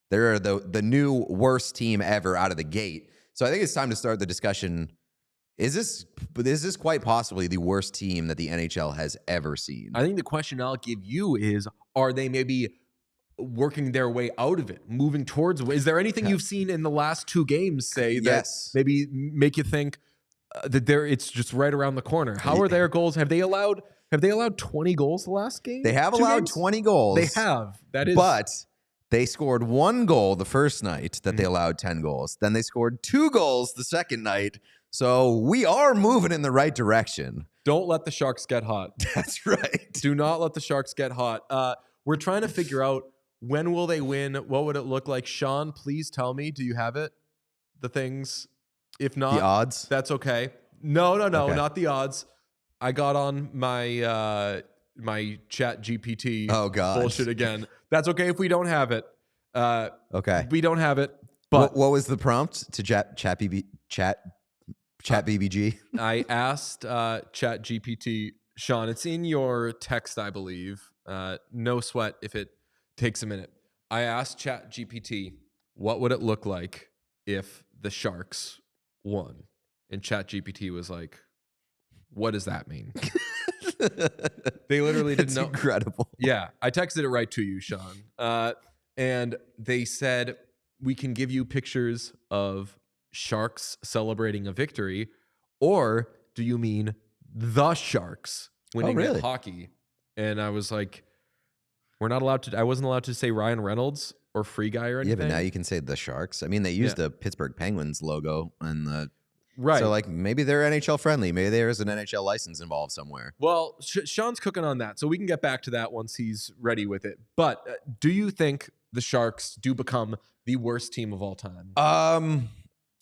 they're the new worst team ever out of the gate. So I think it's time to start the discussion. Is this quite possibly the worst team that the NHL has ever seen? I think the question I'll give you is, are they maybe working their way out of it, moving towards it? Is there anything you've seen in the last 2 games, say, that maybe make you think that it's just right around the corner? How are their goals? Have they allowed 20 goals the last game? They have allowed 20 goals. They have. That is, but they scored 1 goal the first night that they allowed 10 goals. Then they scored 2 goals the second night. So we are moving in the right direction. Don't let the Sharks get hot. That's right. Do not let the Sharks get hot. We're trying to figure out, when will they win? What would it look like? Sean, please tell me. Do you have it? The things. If not, the odds. That's okay. No, okay. Not the odds. I got on my my Chat GPT. Oh God, bullshit again. That's okay if we don't have it. Okay, we don't have it. But what was the prompt to Chat BBG? I asked Chat GPT, Sean. It's in your text, I believe. No sweat if it takes a minute. I asked Chat GPT, what would it look like if the Sharks won? And Chat GPT was like, what does that mean? They literally didn't know. Incredible. Yeah. I texted it right to you, Sean. And they said, we can give you pictures of Sharks celebrating a victory, or do you mean the Sharks winning at hockey? And I was like, I wasn't allowed to say Ryan Reynolds or Free Guy or anything. Yeah, but now you can say the Sharks. I mean, they used the Pittsburgh Penguins logo and the right. So like maybe they're NHL friendly. Maybe there's an NHL license involved somewhere. Well, Sean's cooking on that, so we can get back to that once he's ready with it. But do you think the Sharks do become the worst team of all time?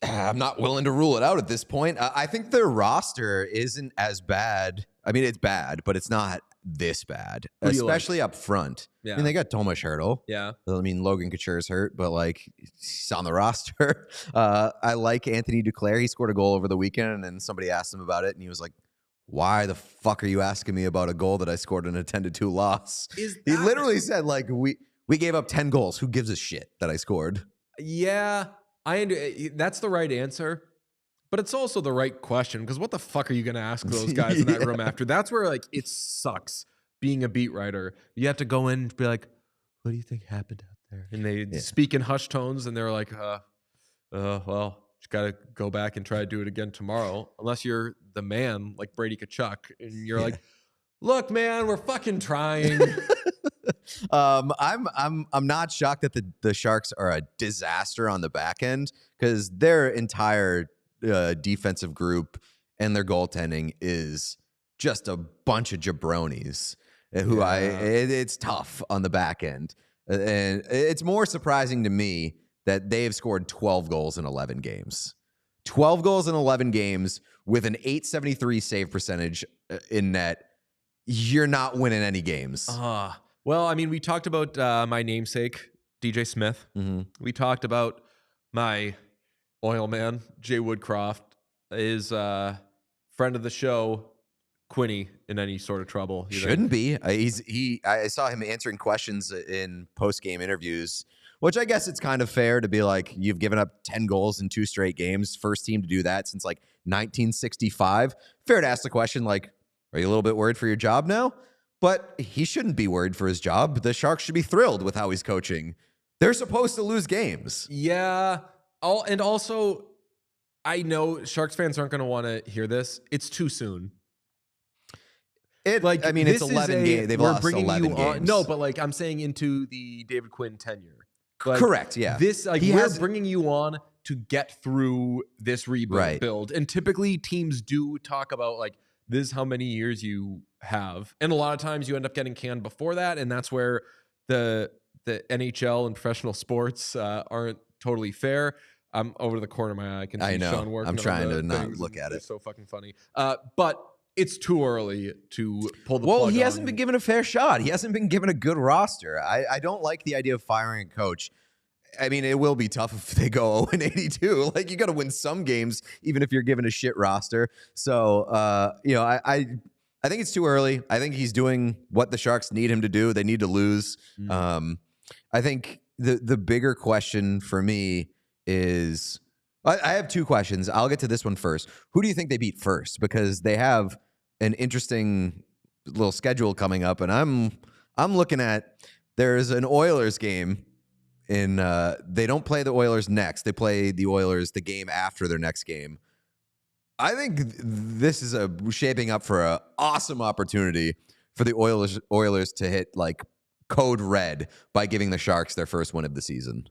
I'm not willing to rule it out at this point. I think their roster isn't as bad. I mean, it's bad, but it's not this bad, especially up front. Yeah. I mean, they got Tomas Hertl. Yeah. I mean, Logan Couture's hurt, but like he's on the roster. I like Anthony Duclair. He scored a goal over the weekend, and somebody asked him about it, and he was like, "Why the fuck are you asking me about a goal that I scored in a 10-2 loss?" He literally said, like, we gave up 10 goals. Who gives a shit that I scored? Yeah. That's the right answer, but it's also the right question, because what the fuck are you going to ask those guys in that room after? That's where like it sucks being a beat writer. You have to go in and be like, "What do you think happened out there?" And they speak in hushed tones, and they're like, well, just got to go back and try to do it again tomorrow, unless you're the man like Brady Tkachuk, and you're like, "Look, man, we're fucking trying." I'm not shocked that the Sharks are a disaster on the back end, because their entire defensive group and their goaltending is just a bunch of jabronis who it's tough on the back end. And it's more surprising to me that they've scored 12 goals in 11 games. 12 goals in 11 games with an .873 save percentage in net. You're not winning any games. Well, I mean, we talked about my namesake, DJ Smith. Mm-hmm. We talked about my oil man, Jay Woodcroft, is friend of the show, Quinny, in any sort of trouble. Shouldn't be. I saw him answering questions in post-game interviews, which I guess it's kind of fair to be like, you've given up 10 goals in 2 straight games. First team to do that since like 1965. Fair to ask the question, like, are you a little bit worried for your job now? But he shouldn't be worried for his job. The Sharks should be thrilled with how he's coaching. They're supposed to lose games. Yeah. And also, I know Sharks fans aren't going to want to hear this. It's too soon. It's 11 games. They've lost 11 games. No, but like I'm saying into the David Quinn tenure. Like, correct, yeah. We're bringing you on to get through this rebuild. And typically teams do talk about like, this is how many years you have. And a lot of times you end up getting canned before that. And that's where the NHL and professional sports aren't totally fair. I'm over to the corner of my eye. I can see Sean working. I'm trying to not things, look at it. It's so fucking funny. But it's too early to pull the plug. Well, he hasn't been given a fair shot. He hasn't been given a good roster. I don't like the idea of firing a coach. I mean, it will be tough if they go 0-82. Like, you got to win some games, even if you're given a shit roster. So, I think it's too early. I think he's doing what the Sharks need him to do. They need to lose. I think the bigger question for me is, I have 2 questions. I'll get to this one first. Who do you think they beat first? Because they have an interesting little schedule coming up, and I'm looking at, there's an Oilers game. They don't play the Oilers next. They play the Oilers the game after their next game. I think this is shaping up for an awesome opportunity for the Oilers to hit like code red by giving the Sharks their first win of the season.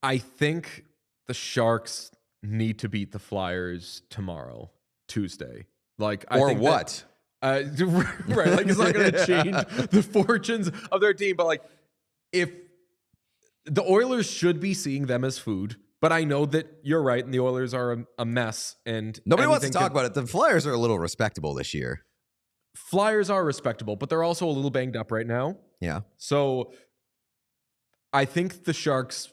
I think the Sharks need to beat the Flyers tomorrow, Tuesday. Like, I think what? Right, like it's not going to change the fortunes of their team. But like, if the Oilers should be seeing them as food, but I know that you're right, and the Oilers are a mess. And nobody wants to talk about it. The Flyers are a little respectable this year. Flyers are respectable, but they're also a little banged up right now. Yeah. So I think the Sharks,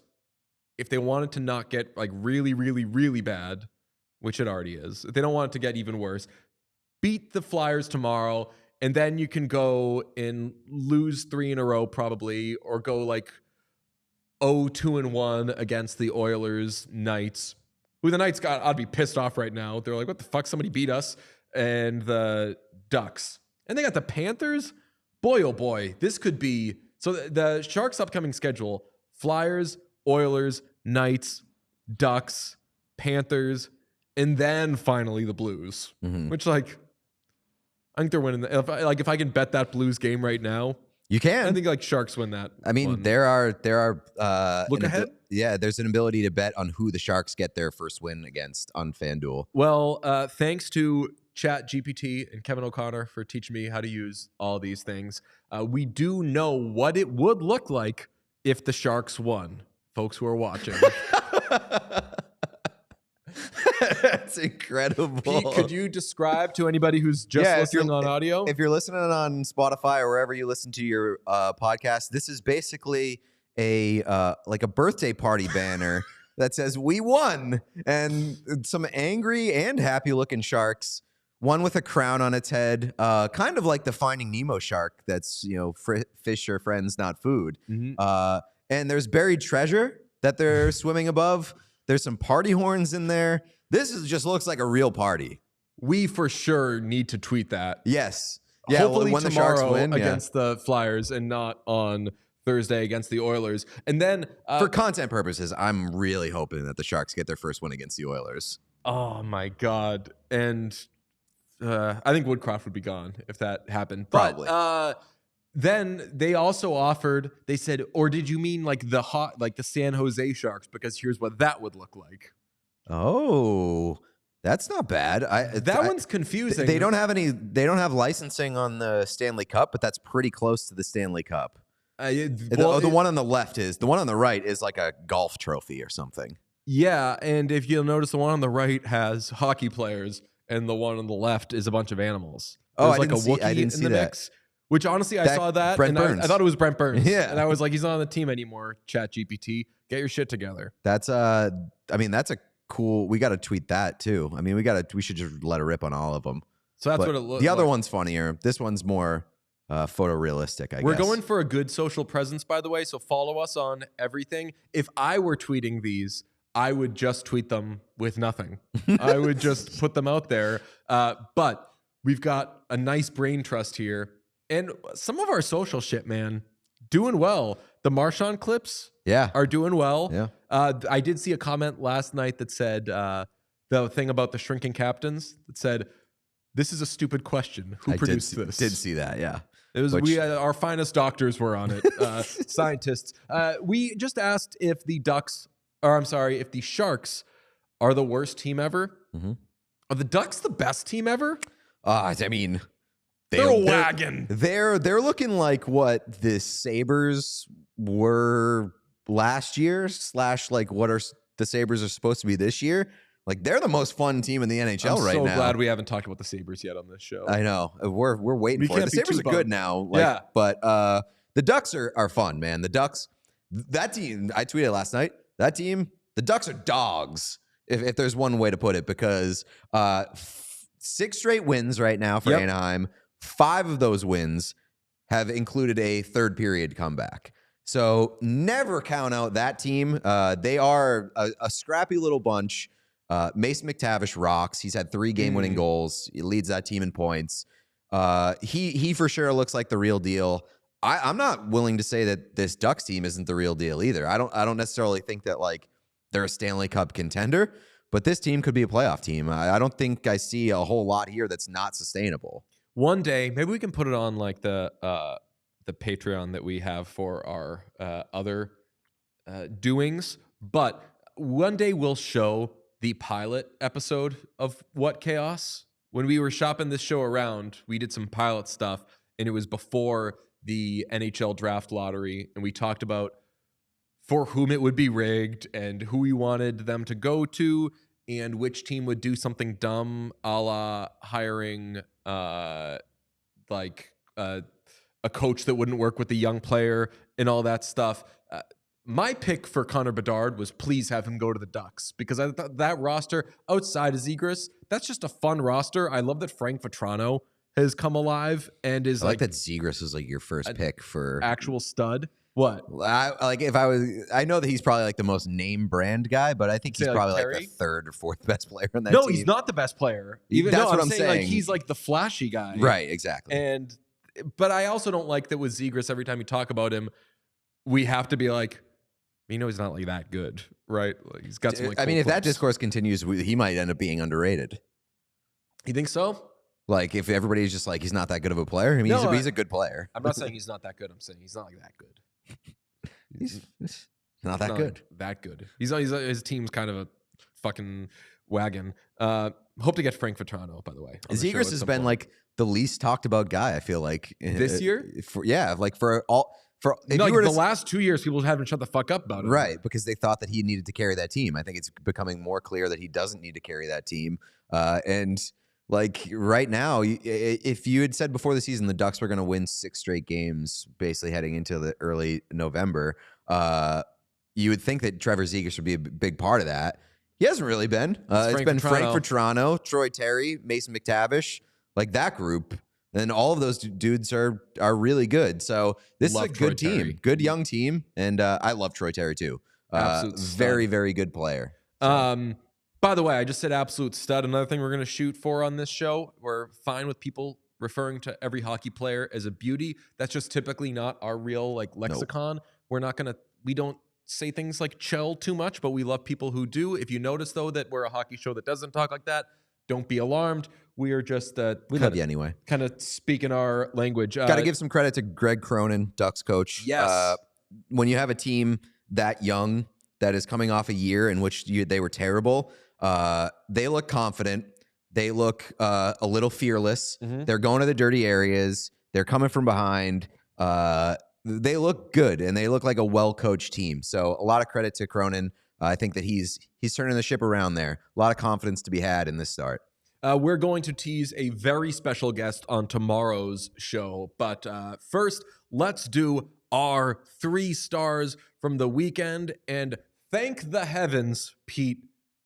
if they wanted to not get like really, really, really bad, which it already is, if they don't want it to get even worse, beat the Flyers tomorrow, and then you can go and lose 3 in a row probably, or go like 2-1 against the Oilers, Knights, who the Knights got. I'd be pissed off right now. They're like, what the fuck? Somebody beat us. And the Ducks. And they got the Panthers. Boy, oh boy. This could be. So the Sharks' upcoming schedule: Flyers, Oilers, Knights, Ducks, Panthers, and then finally the Blues. Mm-hmm. Which, like, I think they're winning. If I can bet that Blues game right now, you can. I think like Sharks win that. I mean, there are look ahead. There's an ability to bet on who the Sharks get their first win against on FanDuel. Well, thanks to ChatGPT and Kevin O'Connor for teaching me how to use all these things. We do know what it would look like if the Sharks won, folks who are watching. That's incredible. Pete, could you describe to anybody who's just listening on audio? If you're listening on Spotify or wherever you listen to your podcast, this is basically a like a birthday party banner that says "We won" and some angry and happy looking sharks. One with a crown on its head, kind of like the Finding Nemo shark. That's fish are friends, not food. Mm-hmm. And there's buried treasure that they're swimming above. There's some party horns in there. Just looks like a real party. We for sure need to tweet that. Yes. Yeah. Hopefully when tomorrow the Sharks win against the Flyers and not on Thursday against the Oilers. And then for content purposes, I'm really hoping that the Sharks get their first win against the Oilers. Oh my God. And I think Woodcroft would be gone if that happened. Probably. But then they also offered, they said, or did you mean like the San Jose Sharks? Because here's what that would look like. Oh, that's not bad. That one's confusing. They don't have licensing on the Stanley Cup, but that's pretty close to the Stanley Cup. The one on the left is. The one on the right is like a golf trophy or something. Yeah, and if you'll notice, the one on the right has hockey players, and the one on the left is a bunch of animals. There's like a Wookiee in the mix. Which honestly, I saw that, and I thought it was Brent Burns. Yeah, and I was like, he's not on the team anymore. ChatGPT, get your shit together. That's that's a cool. We got to tweet that too. I mean, we should just let it rip on all of them. So that's what it looks. The other one's funnier. This one's more photorealistic. I guess we're going for a good social presence, by the way. So follow us on everything. If I were tweeting these, I would just tweet them with nothing. I would just put them out there. But we've got a nice brain trust here. And some of our social shit, man, doing well. The Marchand clips are doing well. Yeah. I did see a comment last night that said the thing about the shrinking captains that said, this is a stupid question. Who produced this? Did see that, yeah. It was our finest doctors were on it, scientists. We just asked if the Sharks are the worst team ever. Mm-hmm. Are the Ducks the best team ever? I mean, they're a wagon. They're looking like what the Sabres were last year / like what the Sabres are supposed to be this year. Like they're the most fun team in the NHL right now. I'm so glad we haven't talked about the Sabres yet on this show. I know we're waiting for it. The Sabres are good now. Yeah, but the Ducks are fun, man. The Ducks, that team. I tweeted last night. That team, the Ducks are dogs. If there's one way to put it, because 6 straight wins right now for Anaheim. 5 of those wins have included a third period comeback. So never count out that team. They are a scrappy little bunch. Mason McTavish rocks. He's had 3 game-winning goals. He leads that team in points. He for sure looks like the real deal. I'm not willing to say that this Ducks team isn't the real deal either. I don't necessarily think that like they're a Stanley Cup contender, but this team could be a playoff team. I don't think I see a whole lot here that's not sustainable. One day, maybe we can put it on like the Patreon that we have for our other doings. But one day we'll show the pilot episode of What Chaos. When we were shopping this show around, we did some pilot stuff, and it was before the NHL draft lottery, and we talked about for whom it would be rigged and who we wanted them to go to and which team would do something dumb, a la hiring a coach that wouldn't work with the young player and all that stuff. My pick for Connor Bedard was please have him go to the Ducks, because I thought that roster outside of Zegras, that's just a fun roster. I love that Frank Vetrano has come alive and is like that Zegras is like your first pick for actual stud. What? I know that he's probably like the most name brand guy, but I think he's probably like the 3rd or 4th best player in that team. No, he's not the best player. That's what I'm saying. Like, he's like the flashy guy. Right, exactly. But I also don't like that with Zegras, every time you talk about him, we have to be like, he's not like that good, right? Like, he's got some. Like, I mean, if that discourse continues, he might end up being underrated. You think so? Like, if everybody's just like, he's not that good of a player. I mean, he's a good player. I'm not saying he's not that good. I'm saying he's not like that good. He's not that good. That good. His team's kind of a fucking wagon. Hope to get Frank Vetrano, by the way. Zegras has been like the least talked about guy, I feel like, this year. For if No, you like were the to last 2 years, people haven't shut the fuck up about it. right, because they thought that he needed to carry that team. I think it's becoming more clear that he doesn't need to carry that team. And like right now, if you had said before the season the Ducks were going to win 6 straight games, basically heading into the early November, you would think that Trevor Zegras would be a big part of that. He hasn't really been. It's been Frank for Toronto, Troy Terry, Mason McTavish, like that group. And all of those dudes are really good. So this is a good team, good young team. And I love Troy Terry too. Very, very good player. So. By the way, I just said absolute stud. Another thing we're going to shoot for on this show, we're fine with people referring to every hockey player as a beauty. That's just typically not our real like lexicon. Nope. We don't say things like chill too much, but we love people who do. If you notice though that we're a hockey show that doesn't talk like that, don't be alarmed. We are just we love you anyway. Kind of speaking our language. Got to give some credit to Greg Cronin, Ducks coach. Yes. When you have a team that young that is coming off a year in which they were terrible, they look confident. They look a little fearless. Mm-hmm. They're going to the dirty areas. They're coming from behind. They look good, and they look like a well-coached team. So a lot of credit to Cronin. I think that he's turning the ship around there. A lot of confidence to be had in this start. We're going to tease a very special guest on tomorrow's show. But first, let's do our 3 stars from the weekend. And thank the heavens, Pete,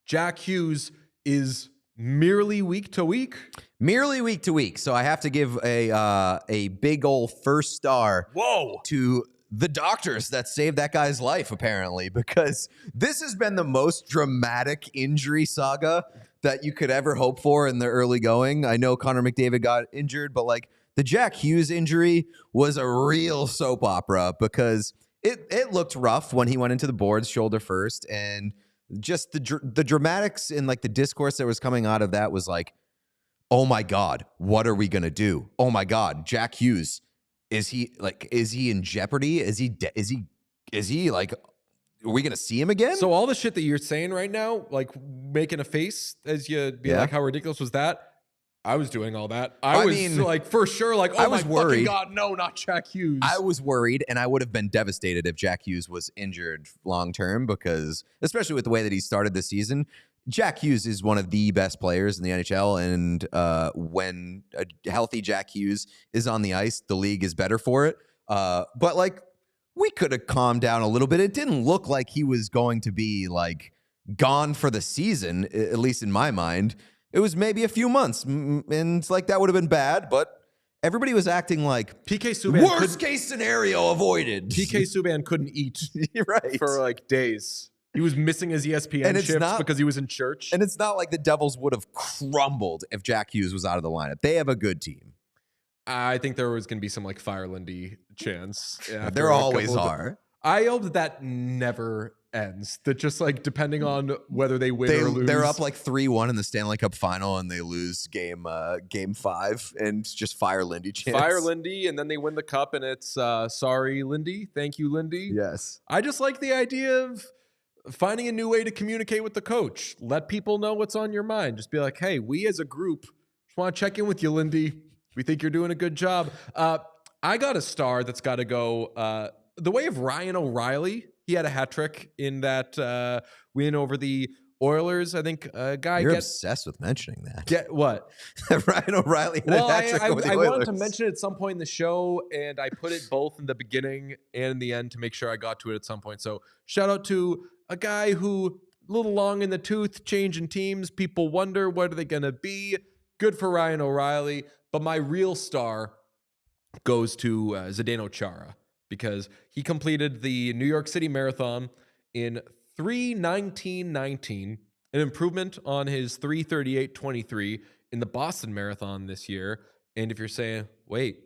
Jack Hughes is merely week to week. Merely week to week. So I have to give a big old first star to the doctors that saved that guy's life, apparently, because this has been the most dramatic injury saga that you could ever hope for in the early going. I know Connor McDavid got injured, but like the Jack Hughes injury was a real soap opera because it looked rough when he went into the boards shoulder first, and just the dramatics and like the discourse that was coming out of that was like, oh my God, what are we gonna do? Oh my God, Jack Hughes. Is he in jeopardy? Is he like, are we going to see him again? So all the shit that you're saying right now, like making a face as you be like, how ridiculous was that? I was doing all that. I was like, for sure, like, oh my fucking God, no, not Jack Hughes. I was worried, and I would have been devastated if Jack Hughes was injured long-term because, especially with the way that he started the season, Jack Hughes is one of the best players in the NHL, and when a healthy Jack Hughes is on the ice, the league is better for it. But like, we could have calmed down a little bit. It didn't look like he was going to be like gone for the season, at least in my mind. It was maybe a few months, and like that would have been bad, but everybody was acting like PK Subban worst case scenario avoided. PK Subban couldn't eat right for like days. He was missing his ESPN shifts because he was in church. And it's not like the Devils would have crumbled if Jack Hughes was out of the lineup. They have a good team. I think there was going to be some like Fire Lindy chance. There always are. I hope that never ends. That just like depending on whether they win or lose. They're up like 3-1 in the Stanley Cup final and they lose game 5 and just Fire Lindy chance. Fire Lindy, and then they win the cup and it's sorry Lindy. Thank you, Lindy. Yes. I just like the idea of finding a new way to communicate with the coach. Let people know what's on your mind. Just be like, hey, we as a group just want to check in with you, Lindy. We think you're doing a good job. I got a star that's got to go the way of Ryan O'Reilly. He had a hat trick in that win over the Oilers. I think a guy. You're obsessed with mentioning that. Get what? Ryan O'Reilly had a hat trick over the I Oilers. wanted to mention it at some point in the show, and I put it both in the beginning and in the end to make sure I got to it at some point. So shout out to a guy who a little long in the tooth, changing teams. People wonder what are they going to be. Good for Ryan O'Reilly. But my real star goes to Zdeno Chara, because he completed the New York City Marathon in 3:19:19, an improvement on his 3:38:23 in the Boston Marathon this year. And if you're saying, wait,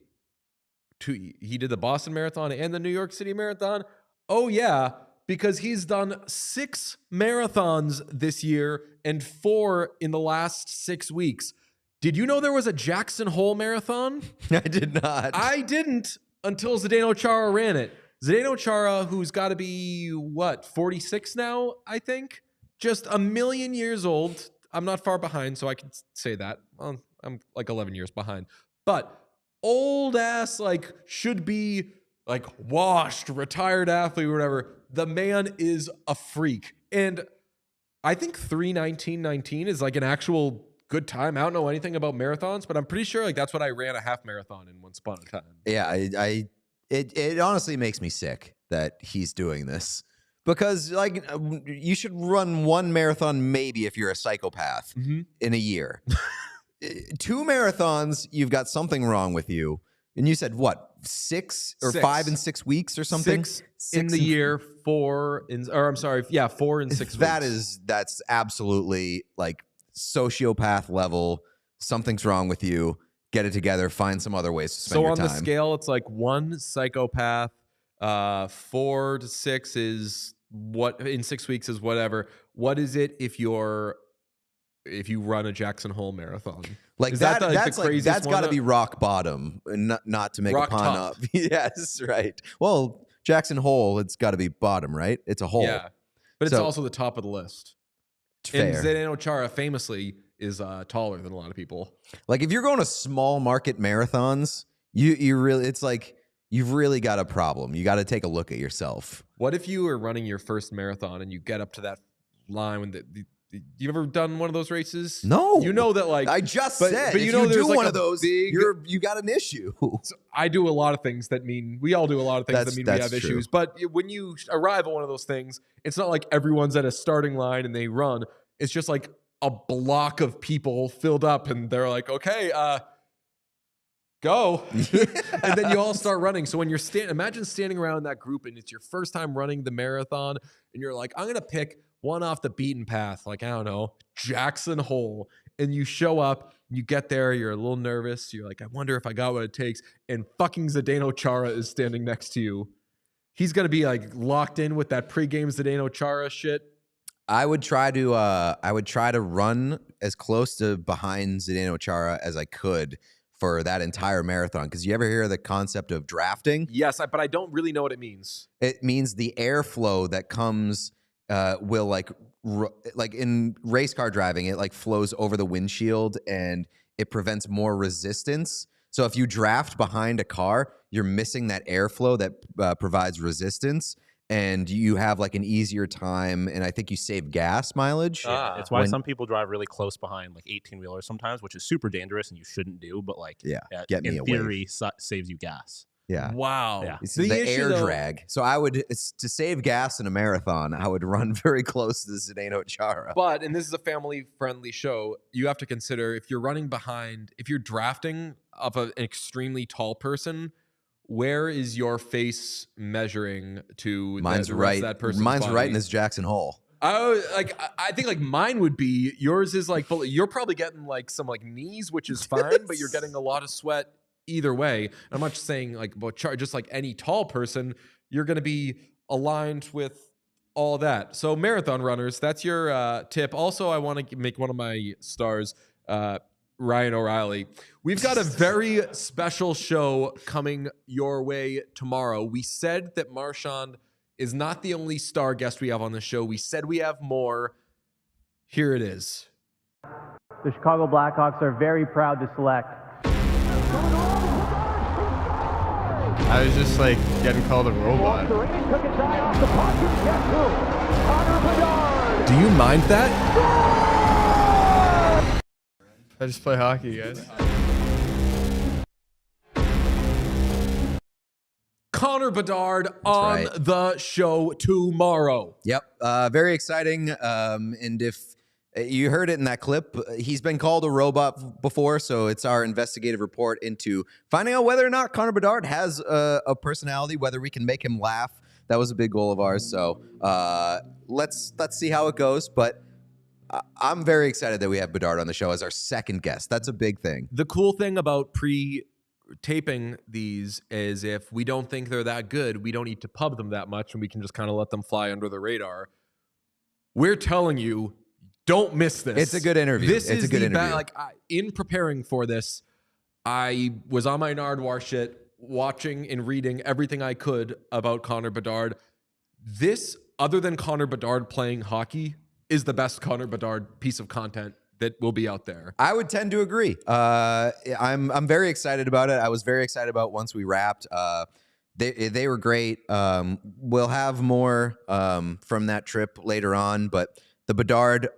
he did the Boston Marathon and the New York City Marathon? Oh, yeah, because he's done 6 marathons this year and 4 in the last 6 weeks. Did you know there was a Jackson Hole Marathon? I did not. I didn't until Zdeno Chara ran it. Zdeno Chara, who's got to be, 46 now, I think? Just a million years old. I'm not far behind, so I can say that. Well, I'm like 11 years behind. But old ass, like, should be like washed, retired athlete, or whatever. The man is a freak. And I think 3:19:19 is like an actual good time. I don't know anything about marathons, but I'm pretty sure like that's what I ran a half marathon in once upon a time. Yeah, it honestly makes me sick that he's doing this. Because like you should run one marathon maybe if you're a psychopath in a year. 2 marathons, you've got something wrong with you. And you said what? 6 or 5 and 6 weeks or something? 6 in the year, 4 in, or I'm sorry, yeah, 4 and 6 weeks. That's absolutely like sociopath level. Something's wrong with you. Get it together. Find some other ways to spend your time. So on the scale, it's like 1 psychopath, 4 to 6 is what in 6 weeks is whatever. What is it if you run a Jackson Hole marathon? Like that's got to be rock bottom, not to make a pun up. Yes, right. Well, Jackson Hole, it's got to be bottom, right? It's a hole. Yeah, but it's also the top of the list. Fair. And Zdeno Chara famously is taller than a lot of people. Like if you're going to small market marathons, you really, it's like you've really got a problem. You got to take a look at yourself. What if you were running your first marathon and you get up to that line when you ever done one of those races? No. You know that like I just said, but you know, do one of those, you got an issue. So I do a lot of things that mean we all do a lot of things that mean we have issues. But when you arrive at one of those things, it's not like everyone's at a starting line and they run. It's just like a block of people filled up, and they're like, okay, go. And then you all start running. So when you're imagine standing around that group and it's your first time running the marathon, and you're like, I'm gonna pick one off the beaten path, like, I don't know, Jackson Hole. And you show up, you get there, you're a little nervous. You're like, I wonder if I got what it takes. And fucking Zdeno Chara is standing next to you. He's going to be like locked in with that pregame Zdeno Chara shit. I would try to run as close to behind Zdeno Chara as I could for that entire marathon. Because you ever hear the concept of drafting? Yes, but I don't really know what it means. It means the airflow that comes will like in race car driving, it like flows over the windshield and it prevents more resistance. So if you draft behind a car, you're missing that airflow that provides resistance, and you have like an easier time, and I think you save gas mileage. Yeah, it's why some people drive really close behind like 18-wheelers sometimes, which is super dangerous and you shouldn't do, but like get me in theory saves you gas. Yeah. Wow. Yeah. It's the air drag. So to save gas in a marathon, I would run very close to Zdeno Chara. But, and this is a family-friendly show, you have to consider if you're running behind, if you're drafting of an extremely tall person, where is your face measuring to Mine's the right. rest of that person's Mine's body? right in this Jackson Hole. I think like mine would be, yours is like, you're probably getting like some like knees, which is fine, but you're getting a lot of sweat either way. I'm not just saying like about just like any tall person, you're going to be aligned with all that. So marathon runners, that's your tip. Also, I want to make one of my stars, Ryan O'Reilly. We've got a very special show coming your way tomorrow. We said that Marchand is not the only star guest we have on the show. We said we have more. Here it is. The Chicago Blackhawks are very proud to select. I was just like getting called a robot. Do you mind that? I just play hockey, guys. Connor Bedard on the show tomorrow. Yep. Very exciting. And if you heard it in that clip, he's been called a robot before, so it's our investigative report into finding out whether or not Connor Bedard has a personality, whether we can make him laugh. That was a big goal of ours, so let's see how it goes. But I'm very excited that we have Bedard on the show as our second guest. That's a big thing. The cool thing about pre-taping these is if we don't think they're that good, we don't need to pub them that much, and we can just kind of let them fly under the radar. We're telling you, don't miss this. It's a good interview. It's a good interview. In preparing for this, I was on my Nardwuar shit, watching and reading everything I could about Connor Bedard. This, other than Connor Bedard playing hockey, is the best Connor Bedard piece of content that will be out there. I would tend to agree. I'm very excited about it. I was very excited about once we wrapped. They were great. We'll have more from that trip later on, but the Bedard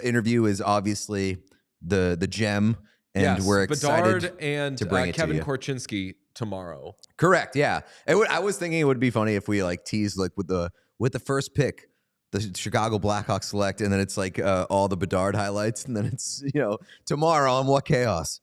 interview is obviously the gem, and we're excited Bedard and to bring it Kevin to you. Korchinski tomorrow. Correct. Yeah. I was thinking it would be funny if we like teased like with the first pick, the Chicago Blackhawks select, and then it's like all the Bedard highlights, and then it's tomorrow on What Chaos,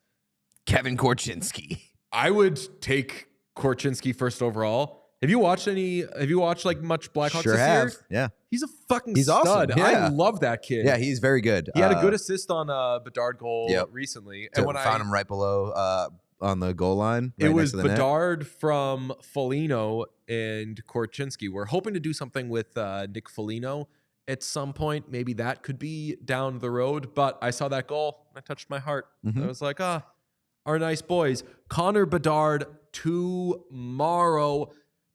Kevin Korchinski. I would take Korchinski first overall. Have you watched like much Blackhawks Sure this have. year? Yeah. He's a fucking He's stud. awesome. Yeah. I love that kid. Yeah, he's very good. He had a good assist on a Bedard goal recently. And when found him right below on the goal line. Right it was next to the Bedard net. from Foligno and Korchinski. We're hoping to do something with Nick Foligno at some point. Maybe that could be down the road. But I saw that goal. And I touched my heart. I was like, our nice boys. Connor Bedard tomorrow.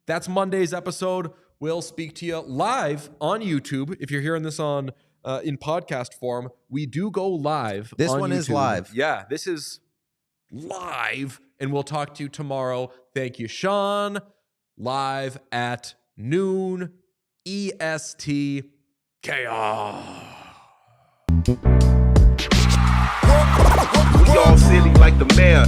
That's Monday's episode. We'll speak to you live on YouTube. If you're hearing this on in podcast form, we do go live. This on one is YouTube. live. Yeah, this is live, and we'll talk to you tomorrow. Thank you, Sean. Live at noon EST. Chaos. We all silly like the mayor.